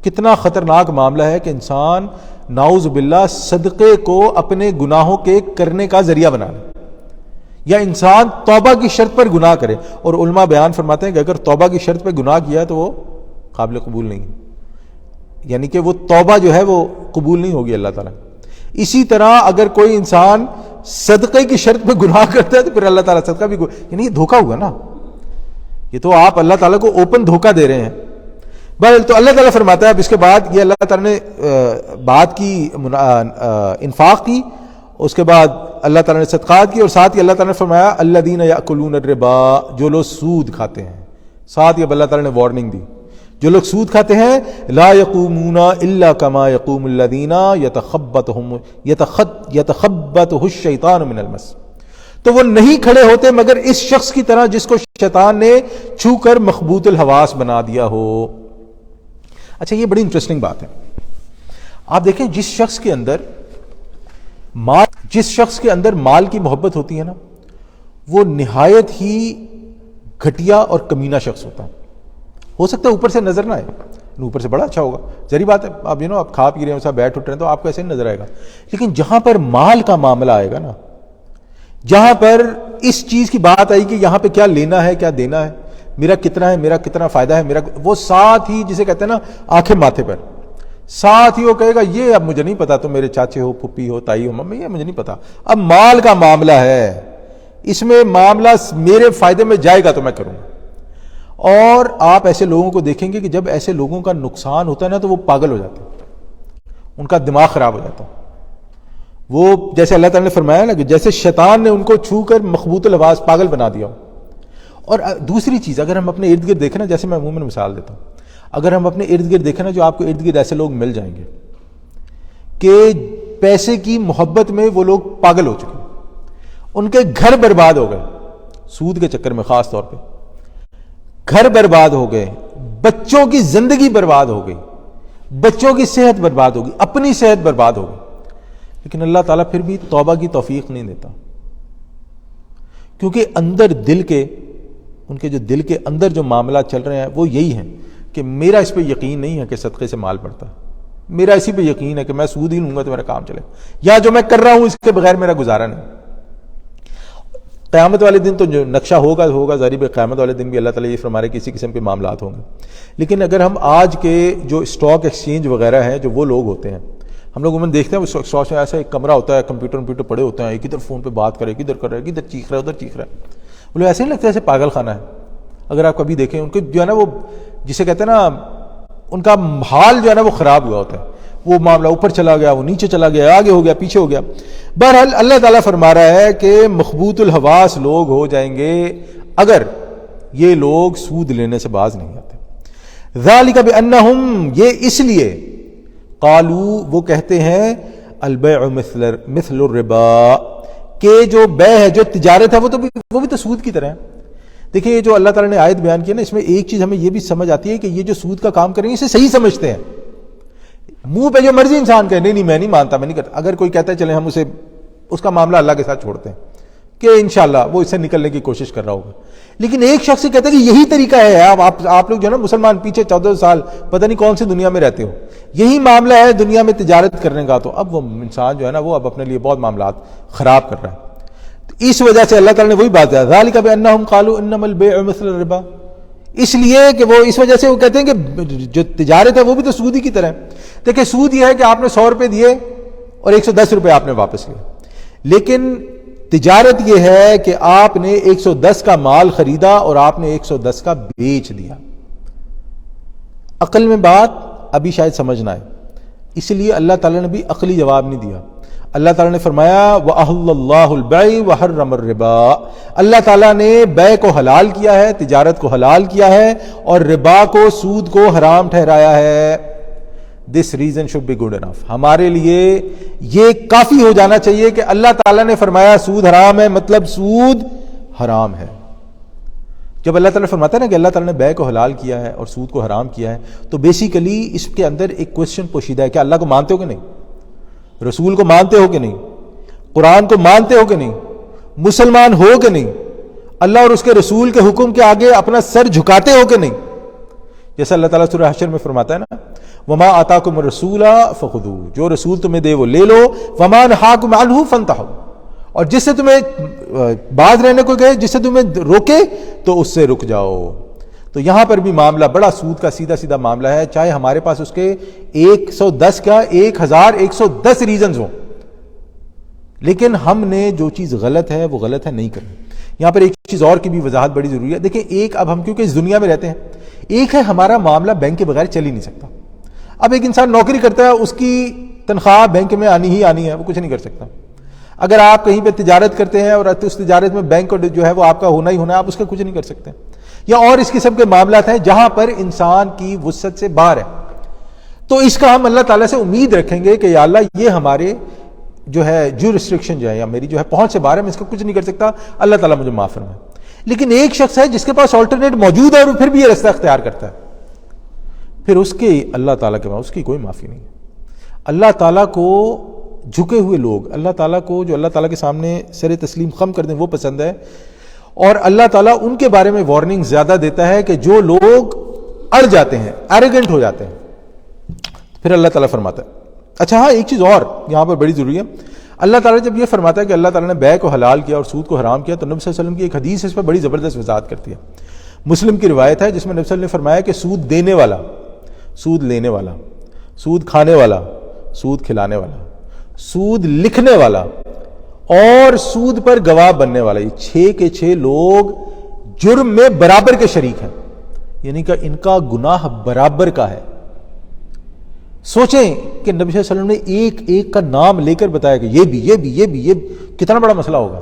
کتنا خطرناک معاملہ ہے کہ انسان نعوذ باللہ صدقے کو اپنے گناہوں کے کرنے کا ذریعہ بنا لے, یا انسان توبہ کی شرط پر گناہ کرے. اور علماء بیان فرماتے ہیں کہ اگر توبہ کی شرط پر گناہ کیا تو وہ قابل قبول نہیں ہے, یعنی کہ وہ توبہ جو ہے وہ قبول نہیں ہوگی اللہ تعالیٰ. اسی طرح اگر کوئی انسان صدقے کی شرط پہ گناہ کرتا ہے تو پھر اللہ تعالیٰ صدقہ بھی, یعنی یہ دھوکہ ہوا نا, یہ تو آپ اللہ تعالیٰ کو اوپن دھوکہ دے رہے ہیں. بہرحال تو اللہ تعالیٰ فرماتا ہے اب اس کے بعد یہ اللہ تعالیٰ نے بات کی انفاق کی, اس کے بعد اللہ تعالیٰ نے صدقات کی, اور ساتھ ہی اللہ تعالیٰ نے فرمایا الذین یأکلون الربا, جو لوگ سود کھاتے ہیں. ساتھ ہی اب اللہ تعالیٰ نے وارننگ دی, جو لوگ سود کھاتے ہیں لا یقومون الا کما یقوم الذین یتخبطہ الشیطان من المس, تو وہ نہیں کھڑے ہوتے مگر اس شخص کی طرح جس کو شیطان نے چھو کر مخبوط الحواس بنا دیا ہو. اچھا یہ بڑی انٹرسٹنگ بات ہے. آپ دیکھیں جس شخص کے اندر مال کی محبت ہوتی ہے نا, وہ نہایت ہی گھٹیا اور کمینہ شخص ہوتا ہے. ہو سکتا ہے اوپر سے نظر نہ آئے, اوپر سے بڑا اچھا ہوگا, ظاہری بات ہے, آپ آپ کھا پی رہے ہیں, بیٹھ اٹھ رہے ہیں تو آپ کو ایسے نظر آئے گا. لیکن جہاں پر مال کا معاملہ آئے گا نا, جہاں پر اس چیز کی بات آئی کہ یہاں پہ کیا لینا ہے کیا دینا ہے, میرا کتنا ہے, میرا کتنا فائدہ ہے, میرا, وہ ساتھ ہی جسے کہتے ہیں نا آنکھیں ماتھے پر, ساتھ ہی وہ کہے گا یہ اب مجھے نہیں پتا, تو میرے چاچے ہو, پھپھی ہو, تائی ہو, ممی, یہ مجھے نہیں پتا. اب مال کا معاملہ ہے, اس میں معاملہ میرے فائدے میں جائے گا تو میں کروں. اور آپ ایسے لوگوں کو دیکھیں گے کہ جب ایسے لوگوں کا نقصان ہوتا ہے نا تو وہ پاگل ہو جاتے ہیں, ان کا دماغ خراب ہو جاتا ہے. وہ جیسے اللہ تعالیٰ نے فرمایا نا کہ جیسے شیطان نے ان کو چھو کر مخبوط الحواس پاگل بنا دیا ہو. اور دوسری چیز, اگر ہم اپنے ارد گرد دیکھیں نا, جیسے میں عموماً مثال دیتا ہوں, اگر ہم اپنے ارد گرد دیکھیں نا, جو آپ کو ارد گرد ایسے لوگ مل جائیں گے کہ پیسے کی محبت میں وہ لوگ پاگل ہو چکے، ان کے گھر برباد ہو گئے سود کے چکر میں، خاص طور پہ گھر برباد ہو گئے، بچوں کی زندگی برباد ہو گئی، بچوں کی صحت برباد ہوگی، اپنی صحت برباد ہوگی، لیکن اللہ تعالیٰ پھر بھی توبہ کی توفیق نہیں دیتا، کیونکہ اندر دل کے، ان کے جو دل کے اندر جو معاملات چل رہے ہیں وہ یہی ہیں کہ میرا اس پہ یقین نہیں ہے کہ صدقے سے مال بڑھتا، میرا اسی پہ یقین ہے کہ میں سود ہی لوں گا تو میرا کام چلے، یا جو میں کر رہا ہوں اس کے بغیر میرا گزارا نہیں۔ قیامت والے دن تو جو نقشہ ہوگا ظاہر ہے، قیامت والے دن بھی اللہ تعالیٰ یہ فرما رہے کہ کسی قسم کے معاملات ہوں گے، لیکن اگر ہم آج کے جو اسٹاک ایکسچینج وغیرہ ہیں، جو وہ لوگ ہوتے ہیں، ہم لوگ عموماً دیکھتے ہیں وہ اسٹاک میں ایسا ایک کمرہ ہوتا ہے، کمپیوٹر پڑے ہوتے ہیں، ایک ادھر فون پہ بات کرے، ادھر کر رہا ہے، ادھر چیخ رہا ہے، ادھر چیخ رہا ہے، بولے ایسے نہیں لگتا ایسے پاگل خانہ ہے۔ اگر آپ کبھی دیکھیں ان کو جو ہے نا، وہ جسے کہتے ہیں نا، ان کا حال جو ہے نا وہ خراب ہوا ہوتا ہے، وہ معاملہ اوپر چلا گیا، وہ نیچے چلا گیا، آگے ہو گیا، پیچھے ہو گیا۔ بہرحال اللہ تعالیٰ فرما رہا ہے کہ مخبوط الحواس لوگ ہو جائیں گے اگر یہ لوگ سود لینے سے باز نہیں آتے۔ ذالک بانہم، یہ اس لیے، قالوا، وہ کہتے ہیں، البیع مثل الربا، کہ جو بیع ہے، جو تجارت ہے، وہ بھی تو سود کی طرح ہے۔ دیکھیں یہ جو اللہ تعالیٰ نے آیت بیان کی ہے نا، اس میں ایک چیز ہمیں یہ بھی سمجھ آتی ہے کہ یہ جو سود کا کام کریں گے اسے صحیح سمجھتے ہیں۔ منہ پہ جو مرضی انسان کہے نہیں میں نہیں مانتا، میں نہیں کرتا، اگر کوئی کہتا ہے چلیں ہم اسے، اس کا معاملہ اللہ کے ساتھ چھوڑتے ہیں کہ انشاءاللہ وہ اس سے نکلنے کی کوشش کر رہا ہوگا، لیکن ایک شخص کہتا ہے کہ یہی طریقہ ہے، آپ لوگ جو ہے نا مسلمان پیچھے 14 سال پتہ نہیں کون سی دنیا میں رہتے ہو، یہی معاملہ ہے دنیا میں تجارت کرنے کا، تو اب وہ انسان جو ہے نا وہ اب اپنے لیے بہت معاملات خراب کر رہا ہے۔ اس وجہ سے اللہ تعالیٰ نے وہی بات ہے، ذالک بانہم قالوا انما البیع مثل الربا، اس لیے کہ وہ اس وجہ سے وہ کہتے ہیں کہ جو تجارت ہے وہ بھی تو سود ہی کی طرح ہے۔ دیکھیں سود یہ ہے کہ آپ نے 100 روپے دیے اور 110 روپے آپ نے واپس لیے، لیکن تجارت یہ ہے کہ آپ نے 110 کا مال خریدا اور آپ نے 110 کا بیچ دیا۔ عقل میں بات ابھی شاید سمجھ نہ آئے، اس لیے اللہ تعالیٰ نے بھی عقلی جواب نہیں دیا۔ اللہ تعالیٰ نے فرمایا وَأَحَلَّ اللَّهُ الْبَيْعَ وَحَرَّمَ الرِّبَا، اللہ تعالیٰ نے بیع کو حلال کیا ہے، تجارت کو حلال کیا ہے، اور ربا کو، سود کو حرام ٹھہرایا ہے۔ This reason should be good enough، ہمارے لیے یہ کافی ہو جانا چاہیے کہ اللہ تعالیٰ نے فرمایا سود حرام ہے، مطلب سود حرام ہے۔ جب اللہ تعالیٰ فرماتا ہے نا کہ اللہ تعالیٰ نے بیع کو حلال کیا ہے اور سود کو حرام کیا ہے، تو بیسیکلی اس کے اندر ایک کوشچن پوشیدہ ہے کہ اللہ کو مانتے ہو کہ نہیں، رسول کو مانتے ہو کہ نہیں، قرآن کو مانتے ہو کہ نہیں، مسلمان ہو کہ نہیں، اللہ اور اس کے رسول کے حکم کے آگے اپنا سر جھکاتے ہو کہ نہیں، جیسا اللہ تعالیٰ سورہ حشر میں فرماتا ہے نا وما آتاکم الرسول فخذوہ، جو رسول تمہیں دے وہ لے لو، وما نہاکم عنہ فانتہوا، اور جس سے تمہیں باز رہنے کو کہے، جس سے تمہیں روکے تو اس سے رک جاؤ۔ تو یہاں پر بھی معاملہ بڑا سود کا سیدھا معاملہ ہے، چاہے ہمارے پاس اس کے 110 کا 1110 ریزنز ہوں، لیکن ہم نے جو چیز غلط ہے وہ غلط ہے، نہیں کرنی۔ یہاں پر ایک چیز اور کی بھی وضاحت بڑی ضروری ہے۔ دیکھیں ایک، اب ہم کیونکہ اس دنیا میں رہتے ہیں، ایک ہے ہمارا معاملہ بینک کے بغیر چل ہی نہیں سکتا۔ اب ایک انسان نوکری کرتا ہے، اس کی تنخواہ بینک میں آنی ہی آنی ہے، وہ کچھ نہیں کر سکتا۔ اگر آپ کہیں پہ تجارت کرتے ہیں اور اس تجارت میں بینک جو ہے وہ آپ کا ہونا ہی ہونا ہے، آپ اس کا کچھ نہیں کر سکتے۔ یا اور اس قسم کے معاملات ہیں جہاں پر انسان کی وسعت سے باہر ہے، تو اس کا ہم اللہ تعالیٰ سے امید رکھیں گے کہ یا اللہ یہ ہمارے جو ہے جو ریسٹرکشن جو ہے یا میری جو ہے پہنچ سے باہر ہے، میں اس کا کچھ نہیں کر سکتا، اللہ تعالیٰ مجھے معاف فرمائے۔ لیکن ایک شخص ہے جس کے پاس آلٹرنیٹ موجود ہے اور پھر بھی یہ رستہ اختیار کرتا ہے، پھر اس کے اللہ تعالیٰ کے بعد اس کی کوئی معافی نہیں ہے۔ اللہ تعالیٰ کو جھکے ہوئے لوگ، اللہ تعالیٰ کو جو اللہ تعالیٰ کے سامنے سر تسلیم خم کر دیں وہ پسند ہے، اور اللہ تعالیٰ ان کے بارے میں وارننگ زیادہ دیتا ہے کہ جو لوگ اڑ جاتے ہیں، ایروگنٹ ہو جاتے ہیں، پھر اللہ تعالیٰ فرماتا ہے۔ اچھا ہاں ایک چیز اور یہاں پر بڑی ضروری ہے، اللہ تعالیٰ جب یہ فرماتا ہے کہ اللہ تعالیٰ نے بیع کو حلال کیا اور سود کو حرام کیا، تو نبی صلی اللہ علیہ وسلم کی ایک حدیث اس پر بڑی زبردست وضاحت کرتی ہے۔ مسلم کی روایت ہے جس میں نبی صلی اللہ علیہ وسلم نے فرمایا کہ سود دینے والا، سود لینے والا، سود کھانے والا، سود کھلانے والا، سود لکھنے والا اور سود پر گواہ بننے والا، یہ 6 کے 6 لوگ جرم میں برابر کے شریک ہیں، یعنی کہ ان کا گناہ برابر کا ہے۔ سوچیں کہ نبی صلی اللہ علیہ وسلم نے ایک ایک کا نام لے کر بتایا کہ یہ کتنا بڑا مسئلہ ہوگا،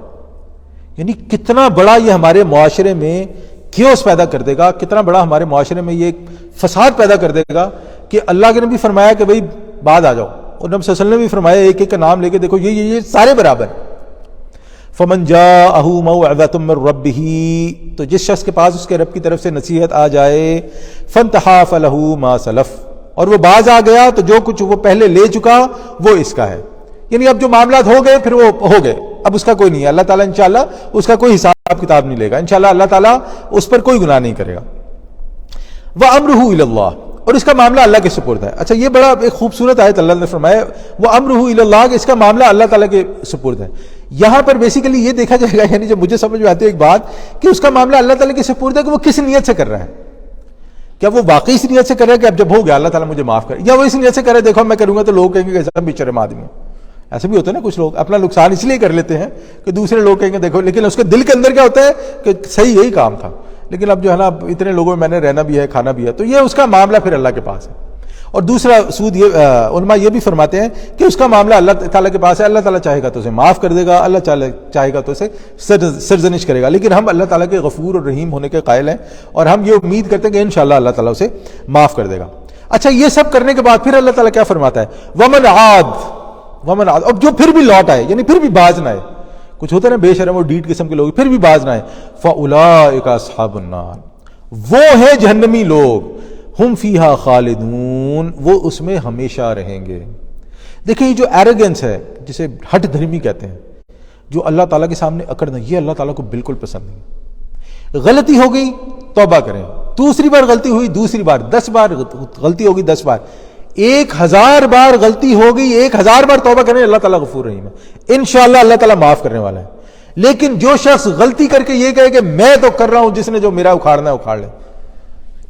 یعنی کتنا بڑا یہ ہمارے معاشرے میں کیوس پیدا کر دے گا، کتنا بڑا ہمارے معاشرے میں یہ فساد پیدا کر دے گا کہ اللہ کے نبی فرمایا کہ بھئی بعد آ جاؤ، اور نبی صلی اللہ علیہ وسلم نے بھی فرمایا ایک ایک کا نام لے کے دیکھو یہ سارے برابر. فمن جاءہ موعظۃ من ربہ، تو جس شخص کے پاس اس کے رب کی طرف سے نصیحت آ جائے، فانتہا فلہ ما سلف، اور وہ باز آ گیا تو جو کچھ وہ پہلے لے چکا وہ اس کا ہے. یعنی اب جو معاملات ہو گئے پھر وہ ہو گئے، اب اس کا کوئی نہیں ہے. اللہ تعالیٰ انشاءاللہ اس کا کوئی حساب کتاب نہیں لے گا، انشاءاللہ اللہ تعالیٰ اس پر کوئی گناہ نہیں کرے گا. وَأَمْرُهُ إِلَى اللَّهِ، اور اس کا معاملہ اللہ کے سپرد ہے. اچھا یہ بڑا ایک خوبصورت آیت اللہ نے فرمایا وَأَمْرُهُ إِلَى اللَّهِ، کہ اس کا معاملہ اللہ تعالیٰ کے سپرد ہے. یہاں پر بیسیکلی یہ دیکھا جائے گا، یعنی جب مجھے سمجھ میں آتی ہے ایک بات کہ اس کا معاملہ اللہ تعالیٰ کے سپرد ہے کہ وہ کس نیت سے کر رہا ہے. کیا وہ واقعی اس نیت سے کر رہا ہے کہ اب جب ہو گیا اللہ تعالیٰ مجھے معاف کرے، یا وہ اس نیت سے کر رہا ہے دیکھو میں کروں گا تو لوگ کہیں گے کہ ایسا بے شرم آدمی ہے. ایسے بھی ہوتا ہے نا، کچھ لوگ اپنا نقصان اس لیے کر لیتے ہیں کہ دوسرے لوگ کہیں گے دیکھو، لیکن اس کے دل کے اندر کیا ہوتا ہے کہ صحیح یہی کام تھا، لیکن اب جو ہے نا اتنے لوگوں میں نے رہنا بھی ہے، کھانا بھی ہے، تو یہ اس کا معاملہ پھر اللہ کے پاس ہے. اور دوسرا سود یہ علماء یہ بھی فرماتے ہیں کہ اس کا معاملہ اللہ تعالیٰ کے پاس ہے. اللہ تعالیٰ چاہے گا تو اسے معاف کر دے گا، اللہ چاہے گا تو اسے سرزنش کرے گا، لیکن ہم اللہ تعالیٰ کے غفور اور رحیم ہونے کے قائل ہیں اور ہم یہ امید کرتے ہیں کہ انشاءاللہ اللہ تعالیٰ اسے معاف کر دے گا. اچھا یہ سب کرنے کے بعد پھر اللہ تعالیٰ کیا فرماتا ہے، ومن عاد، اب جو پھر بھی لوٹ آئے، یعنی پھر بھی باز نہ آئے. کچھ ہوتا ہے نا بے شرم اور ڈیٹ قسم کے لوگ، پھر بھی باز نہ آئے، فاولئک اصحاب النار، وہ ہیں جہنمی لوگ، ہم فیہا خالدون، وہ اس میں ہمیشہ رہیں گے. دیکھیں یہ جو ایروگنس ہے، جسے ہٹ دھرمی کہتے ہیں، جو اللہ تعالیٰ کے سامنے اکڑنا، یہ اللہ تعالیٰ کو بالکل پسند نہیں. غلطی ہو گئی توبہ کریں، دوسری بار غلطی ہوئی، دوسری بار 10 بار غلطی ہوگی، 10 بار، 1000 بار غلطی ہو گئی، 1000 بار توبہ کریں، اللہ تعالیٰ غفور رحیم ہے، انشاءاللہ اللہ تعالیٰ معاف کرنے والا ہے. لیکن جو شخص غلطی کر کے یہ کہے کہ میں تو کر رہا ہوں، جس نے جو میرا اکھاڑنا ہے اکھاڑ لے،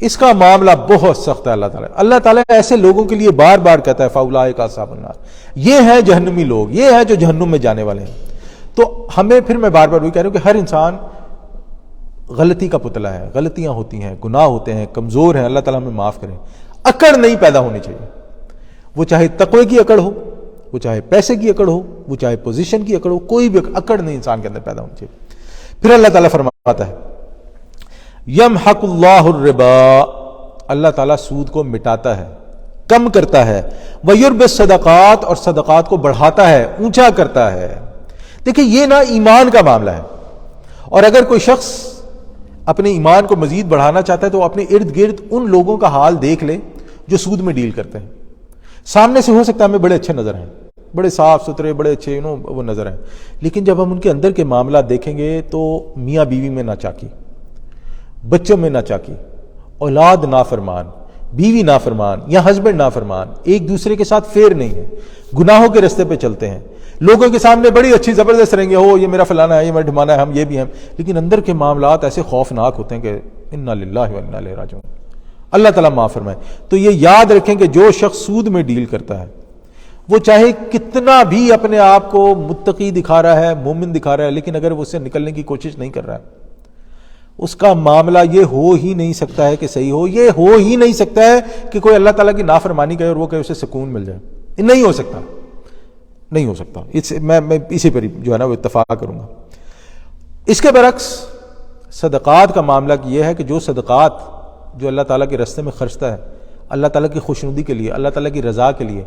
اس کا معاملہ بہت سخت ہے. اللہ تعالیٰ ایسے لوگوں کے لیے بار بار کہتا ہے فاولئک اصحاب النار، یہ ہیں جہنمی لوگ، یہ ہیں جو جہنم میں جانے والے ہیں. تو ہمیں پھر میں بار بار وہی کہہ رہا ہوں کہ ہر انسان غلطی کا پتلا ہے، غلطیاں ہوتی ہیں، گناہ ہوتے ہیں، کمزور ہیں، اللہ تعالیٰ ہمیں معاف کریں. اکڑ نہیں پیدا ہونی چاہیے، وہ چاہے تقوی کی اکڑ ہو، وہ چاہے پیسے کی اکڑ ہو، وہ چاہے پوزیشن کی اکڑ ہو، کوئی بھی اکڑ نہیں انسان کے اندر پیدا ہونی چاہیے. پھر اللہ تعالیٰ فرماتا ہے یمحق اللہ الربا، اللہ تعالیٰ سود کو مٹاتا ہے، کم کرتا ہے، ویربی الصدقات، اور صدقات کو بڑھاتا ہے، اونچا کرتا ہے. دیکھیں یہ نا ایمان کا معاملہ ہے، اور اگر کوئی شخص اپنے ایمان کو مزید بڑھانا چاہتا ہے تو اپنے ارد گرد ان لوگوں کا حال دیکھ لے جو سود میں ڈیل کرتے ہیں. سامنے سے ہو سکتا ہے ہمیں بڑے اچھے نظر ہیں، بڑے صاف ستھرے، بڑے اچھے وہ نظر ہیں، لیکن جب ہم ان کے اندر کے معاملات دیکھیں گے تو میاں بیوی میں ناچاکی، بچوں میں ناچاکی، اولاد نافرمان، بیوی نافرمان یا ہسبینڈ نافرمان، ایک دوسرے کے ساتھ فیئر نہیں ہے، گناہوں کے رستے پہ چلتے ہیں، لوگوں کے سامنے بڑی اچھی زبردست رہیں گے، ہو یہ میرا فلانا ہے، یہ میرا ڈھمانا ہے، ہم یہ بھی ہیں، لیکن اندر کے معاملات ایسے خوفناک ہوتے ہیں کہ انا للہ و انا الیہ راجعون، اللہ تعالیٰ معاف فرمائے. تو یہ یاد رکھیں کہ جو شخص سود میں ڈیل کرتا ہے، وہ چاہے کتنا بھی اپنے آپ کو متقی دکھا رہا ہے، مومن دکھا رہا ہے، لیکن اگر وہ اس سے نکلنے کی کوشش نہیں کر رہا ہے، اس کا معاملہ یہ ہو ہی نہیں سکتا ہے کہ صحیح ہو، یہ ہو ہی نہیں سکتا ہے کہ کوئی اللہ تعالیٰ کی نافرمانی کرے اور وہ کہ اسے سکون مل جائے. نہیں ہو سکتا، نہیں ہو سکتا. میں اسی پر جو ہے نا وہ اتفاق کروں گا. اس کے برعکس صدقات کا معاملہ یہ ہے کہ جو صدقات جو اللہ تعالیٰ کے راستے میں خرچتا ہے، اللہ تعالیٰ کی خوشنودی کے لیے، اللہ تعالیٰ کی رضا کے لیے،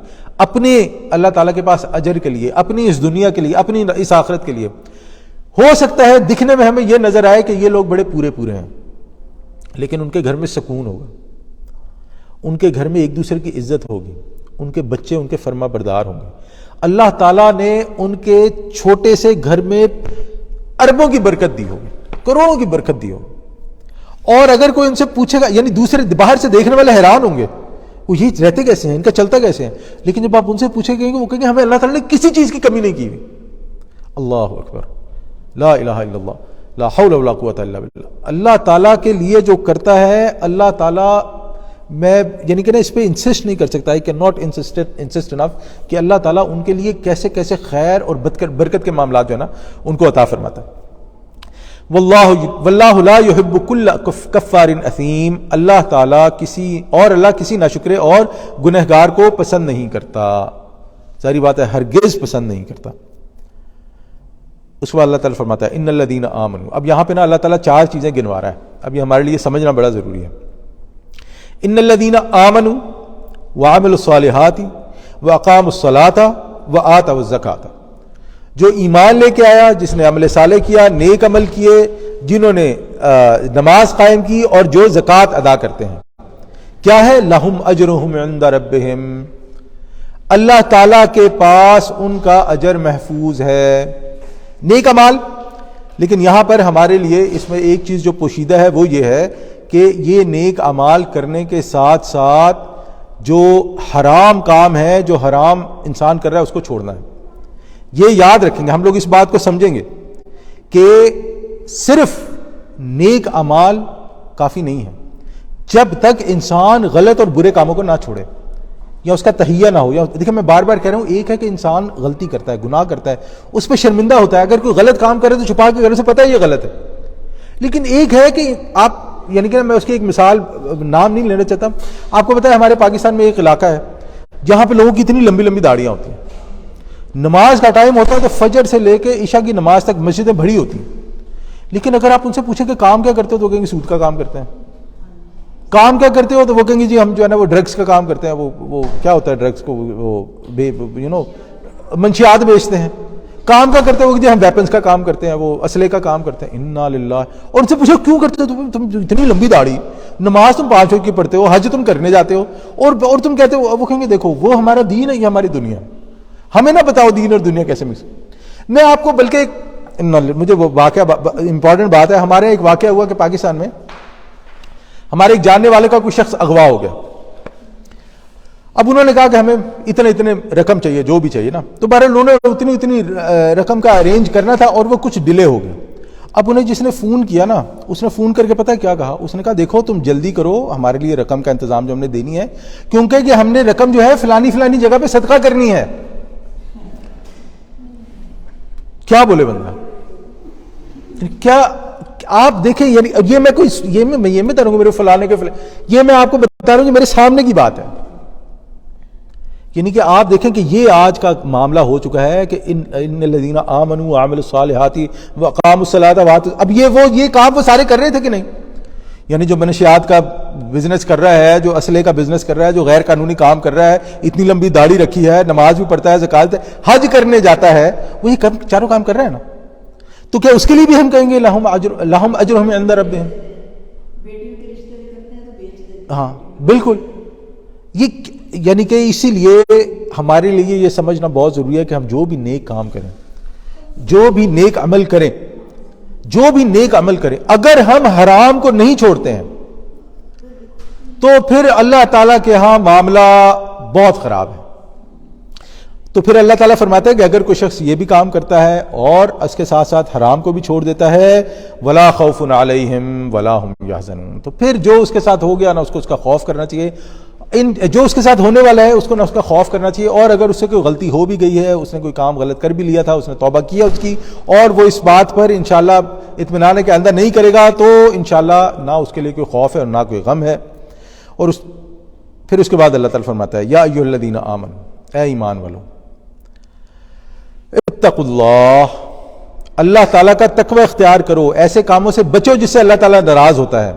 اپنے اللہ تعالیٰ کے پاس اجر کے لیے، اپنی اس دنیا کے لیے، اپنی اس آخرت کے لیے، ہو سکتا ہے دکھنے میں ہمیں یہ نظر آئے کہ یہ لوگ بڑے پورے ہیں، لیکن ان کے گھر میں سکون ہوگا، ان کے گھر میں ایک دوسرے کی عزت ہوگی، ان کے بچے ان کے فرما بردار ہوں گے. اللہ تعالیٰ نے ان کے چھوٹے سے گھر میں اربوں کی برکت دی ہوگی، کروڑوں کی برکت دی ہوگی. اور اگر کوئی ان سے پوچھے گا، یعنی دوسرے باہر سے دیکھنے والے حیران ہوں گے، وہ یہ رہتے کیسے ہیں، ان کا چلتا کیسے ہیں، لیکن جب آپ ان سے پوچھیں گے وہ کہیں گے ہمیں اللہ تعالیٰ نے کسی چیز کی کمی نہیں کی ہوئی. اللہ اکبر، لا الہ الا اللہ، لا حول ولا قوت الا باللہ. اللہ تعالیٰ کے لیے جو کرتا ہے اللہ تعالیٰ، میں یعنی کہ اس پہ انسسٹ نہیں کر سکتا، I cannot insist enough کہ اللہ تعالیٰ ان کے لیے کیسے کیسے خیر اور برکت کے معاملات جو ہے نا ان کو عطا فرماتا ہے. واللہ لا يحب كل کفار اثیم، اللہ تعالیٰ کسی ناشکرے اور گنہگار کو پسند نہیں کرتا. ساری بات ہے، ہرگز پسند نہیں کرتا. اس کو اللہ تعالیٰ فرماتا ہے ان الذین آمنوا. اب یہاں پہ نا اللہ تعالیٰ 4 چیزیں گنوا رہا ہے، اب یہ ہمارے لیے سمجھنا بڑا ضروری ہے. ان الذین آمنوا وعملوا الصالحات وَأَقَامُوا الصَّلَاةَ وَآتَوُا الزَّكَاةَ، جو ایمان لے کے آیا، جس نے عمل صالح کیا، نیک عمل کیے، جنہوں نے نماز قائم کی اور جو زکوٰۃ ادا کرتے ہیں، کیا ہے؟ لَهُمْ أَجْرُهُمْ عِنْدَ رَبِّهِمْ، اللہ تعالیٰ کے پاس ان کا اجر محفوظ ہے، نیک اعمال۔ لیکن یہاں پر ہمارے لیے اس میں ایک چیز جو پوشیدہ ہے وہ یہ ہے کہ یہ نیک اعمال کرنے کے ساتھ ساتھ جو حرام کام ہے، جو حرام انسان کر رہا ہے، اس کو چھوڑنا ہے۔ یہ یاد رکھیں گے، ہم لوگ اس بات کو سمجھیں گے کہ صرف نیک اعمال کافی نہیں ہے جب تک انسان غلط اور برے کاموں کو نہ چھوڑے یا اس کا تہیہ نہ ہو۔ یا دیکھیں میں بار بار کہہ رہا ہوں، ایک ہے کہ انسان غلطی کرتا ہے، گناہ کرتا ہے، اس پہ شرمندہ ہوتا ہے، اگر کوئی غلط کام کرے تو چھپا کے کرے، سے پتہ ہے یہ غلط ہے۔ لیکن ایک ہے کہ آپ، یعنی کہ میں اس کی ایک مثال، نام نہیں لینا چاہتا، آپ کو پتہ ہے ہمارے پاکستان میں ایک علاقہ ہے جہاں پہ لوگوں کی اتنی لمبی لمبی داڑیاں ہوتی ہیں، نماز کا ٹائم ہوتا ہے تو فجر سے لے کے عشاء کی نماز تک مسجدیں بھری ہوتی ہیں، لیکن اگر آپ ان سے پوچھیں کہ کام کیا کرتے ہو تو وہ کہیں گے سود کا کام کرتے ہیں۔ کام کیا کرتے ہو تو وہ کہیں گے جی ہم جو ہے نا وہ ڈرگس کا کام کرتے ہیں، وہ کیا ہوتا ہے ڈرگس کو، وہ منشیات بیچتے ہیں۔ کام کیا کرتے ہو جی ہم ویپنز کا کام کرتے ہیں، وہ اسلحے کا کام کرتے ہیں۔ انا للہ۔ اور ان سے پوچھو کیوں کرتے ہو تم اتنی لمبی داڑھی، نماز تم 5 وقت کی پڑھتے ہو، حج تم کرنے جاتے ہو، اور تم کہتے ہو، وہ کہیں گے دیکھو وہ ہمارا دین ہے، یہ ہماری دنیا ہے، ہمیں نہ بتاؤ دین اور دنیا کیسے مکس۔ میں آپ کو بلکہ مجھے وہ واقعہ امپورٹنٹ بات ہے، ہمارے ایک واقعہ ہوا کہ پاکستان میں ہمارے ایک جاننے والے کا کوئی شخص اغوا ہو گیا۔ اب انہوں نے کہا کہ ہمیں اتنے رقم چاہیے، جو بھی چاہیے نا، تو بہرحال انہوں نے اتنی رقم کا ارینج کرنا تھا اور وہ کچھ ڈیلے ہو گیا۔ اب انہیں جس نے فون کیا نا، اس نے فون کر کے پتہ کیا کہا، اس نے کہا دیکھو تم جلدی کرو، ہمارے لیے رقم کا انتظام جو ہم نے دینی ہے، کیونکہ کہ ہم نے رقم جو ہے فلانی جگہ پہ صدقہ کرنی ہے۔ کیا بولے بندہ؟ کیا آپ دیکھیں، یعنی یہ میں کوئی یہ میں بتا رہا ہوں میرے فلانے کے یہ میں آپ کو بتا رہا ہوں کہ میرے سامنے کی بات ہے۔ یعنی کہ آپ دیکھیں کہ یہ آج کا معاملہ ہو چکا ہے کہ ان الذین آمنوا وعملوا الصالحات واقاموا الصلاۃ، اب یہ کام وہ سارے کر رہے تھے کہ نہیں؟ یعنی جو منشیات کا بزنس کر رہا ہے، جو اسلحے کا بزنس کر رہا ہے، جو غیر قانونی کام کر رہا ہے، اتنی لمبی داڑھی رکھی ہے، نماز بھی پڑھتا ہے، زکات حج کرنے جاتا ہے، وہ یہ چاروں کام کر رہا ہے نا، تو کیا اس کے لیے بھی ہم کہیں گے لہم اجرہم عند ربہم؟ ہاں بالکل۔ یہ یعنی کہ اسی لیے ہمارے لیے یہ سمجھنا بہت ضروری ہے کہ ہم جو بھی نیک کام کریں، جو بھی نیک عمل کریں، اگر ہم حرام کو نہیں چھوڑتے ہیں تو پھر اللہ تعالیٰ کے ہاں معاملہ بہت خراب ہے۔ تو پھر اللہ تعالیٰ فرماتا ہے کہ اگر کوئی شخص یہ بھی کام کرتا ہے اور اس کے ساتھ ساتھ حرام کو بھی چھوڑ دیتا ہے، ولا خوف علیہم ولا ہم یحزنون، تو پھر جو اس کے ساتھ ہو گیا نا، اس کو اس کا خوف کرنا چاہیے، جو اس کے ساتھ ہونے والا ہے اس کو نہ اس کا خوف کرنا چاہیے، اور اگر اس سے کوئی غلطی ہو بھی گئی ہے، اس نے کوئی کام غلط کر بھی لیا تھا، اس نے توبہ کیا اس کی، اور وہ اس بات پر انشاءاللہ اطمینان کے اندر نہیں کرے گا، تو انشاءاللہ نہ اس کے لیے کوئی خوف ہے اور نہ کوئی غم ہے۔ اور پھر اس کے بعد اللہ تعالیٰ فرماتا ہے یا ایھا الذین آمنوا، اے ایمان والو، اتقوا اللہ، اللہ تعالیٰ کا تقوی اختیار کرو، ایسے کاموں سے بچو جس سے اللہ تعالیٰ ناراض ہوتا ہے۔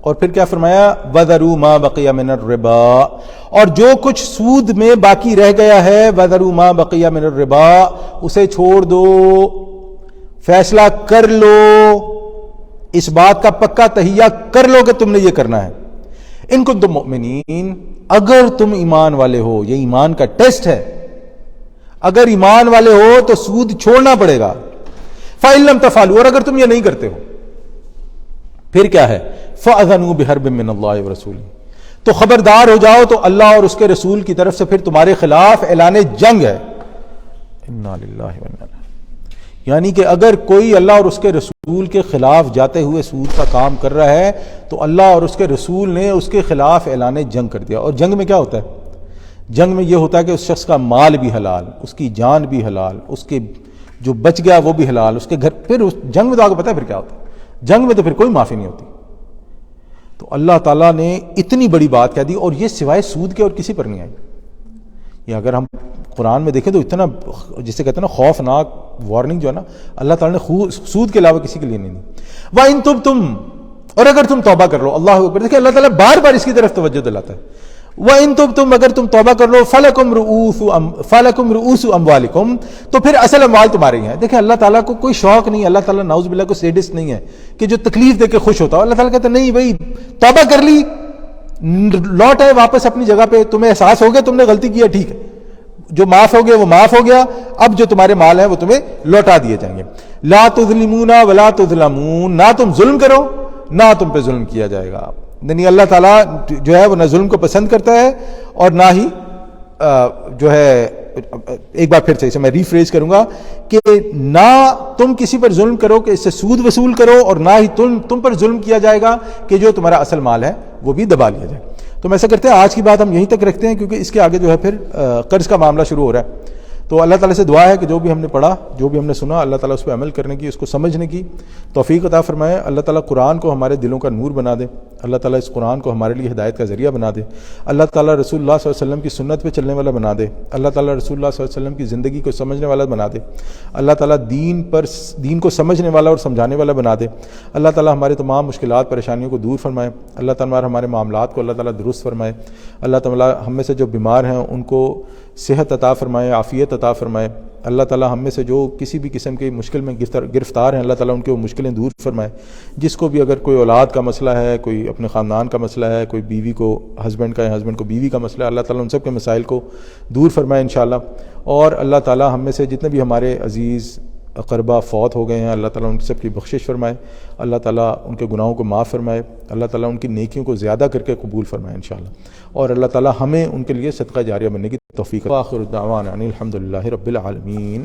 اور پھر کیا فرمایا، وَذَرُوا مَا بَقِيَ مِنَ الرِّبَا، اور جو کچھ سود میں باقی رہ گیا ہے، وَذَرُوا مَا بَقِيَ مِنَ الرِّبَا، اسے چھوڑ دو، فیصلہ کر لو، اس بات کا پکا تہیہ کر لو کہ تم نے یہ کرنا ہے۔ ان کنتم مؤمنین، اگر تم ایمان والے ہو، یہ ایمان کا ٹیسٹ ہے، اگر ایمان والے ہو تو سود چھوڑنا پڑے گا۔ فَإِن لَمْ تَفْعَلُوا، اور اگر تم یہ نہیں کرتے ہو پھر کیا ہے، فَأَذَنُوا بِحَرْبٍ مِّنَ اللَّهِ وَرَسُولِهِ، تو خبردار ہو جاؤ، تو اللہ اور اس کے رسول کی طرف سے پھر تمہارے خلاف اعلان جنگ ہے۔ اِنَّا لِلَّهِ وَإِنَّا إِلَيْهِ، یعنی کہ اگر کوئی اللہ اور اس کے رسول کے خلاف جاتے ہوئے سود کا کام کر رہا ہے تو اللہ اور اس کے رسول نے اس کے خلاف اعلان جنگ کر دیا۔ اور جنگ میں کیا ہوتا ہے؟ جنگ میں یہ ہوتا ہے کہ اس شخص کا مال بھی حلال، اس کی جان بھی حلال، اس کے جو بچ گیا وہ بھی حلال، اس کے گھر، پھر اس جنگ میں تو آپ کو پتہ ہے پھر کیا ہوتا ہے، جنگ میں تو پھر کوئی معافی نہیں ہوتی۔ تو اللہ تعالیٰ نے اتنی بڑی بات کہہ دی، اور یہ سوائے سود کے اور کسی پر نہیں آئی۔ یہ اگر ہم قرآن میں دیکھیں تو اتنا، جسے کہتے ہیں نا خوفناک وارننگ جو ہے نا، اللہ تعالیٰ نے سود کے علاوہ کسی کے لیے نہیں دی۔ وَإِن تُبْتُمْ، اور اگر تم توبہ کر لو، اللہ اکبر، دیکھیں اللہ تعالیٰ بار بار اس کی طرف توجہ دلاتا ہے، وَإِن تُبْتُمْ اگر تم توبہ کر لو فَلَكُمْ رُؤُوسُ أَمْوَالِكُمْ تو پھر اصل اموال تمہارے ہیں. دیکھیں اللہ تعالیٰ کو کوئی شوق نہیں ہے, اللہ تعالیٰ نعوذ باللہ کو سیڈسٹ نہیں ہے کہ جو تکلیف دے کے خوش ہوتا ہو. اللہ تعالیٰ کہتا نہیں بھائی توبہ کر لی, لوٹ آئے واپس اپنی جگہ پہ, تمہیں احساس ہو گیا تم نے غلطی کیا, ٹھیک ہے, جو معاف ہو گیا وہ معاف ہو گیا, اب جو تمہارے مال ہیں وہ تمہیں لوٹا دیے جائیں گے. لا تظلمون ولا تظلمون, نہ تم ظلم کرو نہ تم پہ ظلم کیا جائے گا. یعنی اللہ تعالیٰ جو ہے وہ نہ ظلم کو پسند کرتا ہے اور نہ ہی جو ہے, ایک بار پھر سے میں ریفریز کروں گا کہ نہ تم کسی پر ظلم کرو کہ اس سے سود وصول کرو, اور نہ ہی تم پر ظلم کیا جائے گا کہ جو تمہارا اصل مال ہے وہ بھی دبا لیا جائے. تو میں ایسا کرتے ہیں آج کی بات ہم یہیں تک رکھتے ہیں, کیونکہ اس کے آگے جو ہے پھر قرض کا معاملہ شروع ہو رہا ہے. تو اللہ تعالیٰ سے دعا ہے کہ جو بھی ہم نے پڑھا, جو بھی ہم نے سنا, اللہ تعالیٰ اس پہ عمل کرنے کی, اس کو سمجھنے کی توفیق عطا فرمائے. اللہ تعالیٰ قرآن کو ہمارے دلوں کا نور بنا دے, اللہ تعالیٰ اس قرآن کو ہمارے لیے ہدایت کا ذریعہ بنا دے, اللہ تعالیٰ رسول اللہ صلی اللہ علیہ وسلم کی سنت پہ چلنے والا بنا دے, اللہ تعالیٰ رسول اللہ صلی اللہ علیہ وسلم کی زندگی کو سمجھنے والا بنا دے, اللہ تعالیٰ دین کو سمجھنے والا اور سمجھانے والا بنا دے. اللہ تعالیٰ ہمارے تمام مشکلات پریشانیوں کو دور فرمائے, اللہ تعالیٰ ہمارے معاملات کو اللہ تعالیٰ درست فرمائے, اللہ تعالیٰ ہم میں سے جو بیمار ہیں ان کو صحت عطا فرمائے, عافیت عطا فرمائے, اللہ تعالیٰ ہم میں سے جو کسی بھی قسم کی مشکل میں گرفتار ہیں اللہ تعالیٰ ان کے وہ مشکلیں دور فرمائے. جس کو بھی اگر کوئی اولاد کا مسئلہ ہے, کوئی اپنے خاندان کا مسئلہ ہے, کوئی بیوی کو ہسبینڈ کا ہے, ہسبینڈ کو بیوی کا مسئلہ ہے, اللہ تعالیٰ ان سب کے مسائل کو دور فرمائے انشاءاللہ. اور اللہ تعالیٰ ہم میں سے جتنے بھی ہمارے عزیز اقربا فوت ہو گئے ہیں اللہ تعالیٰ ان سب کی بخشش فرمائے, اللہ تعالیٰ ان کے گناہوں کو معاف فرمائے, اللہ تعالیٰ ان کی نیکیوں کو زیادہ کر کے قبول فرمائے انشاءاللہ, اور اللہ تعالیٰ ہمیں ان کے لیے صدقہ جاریہ بننے کی توفیق. وآخر دعوانا ان الحمد للہ رب العالمین.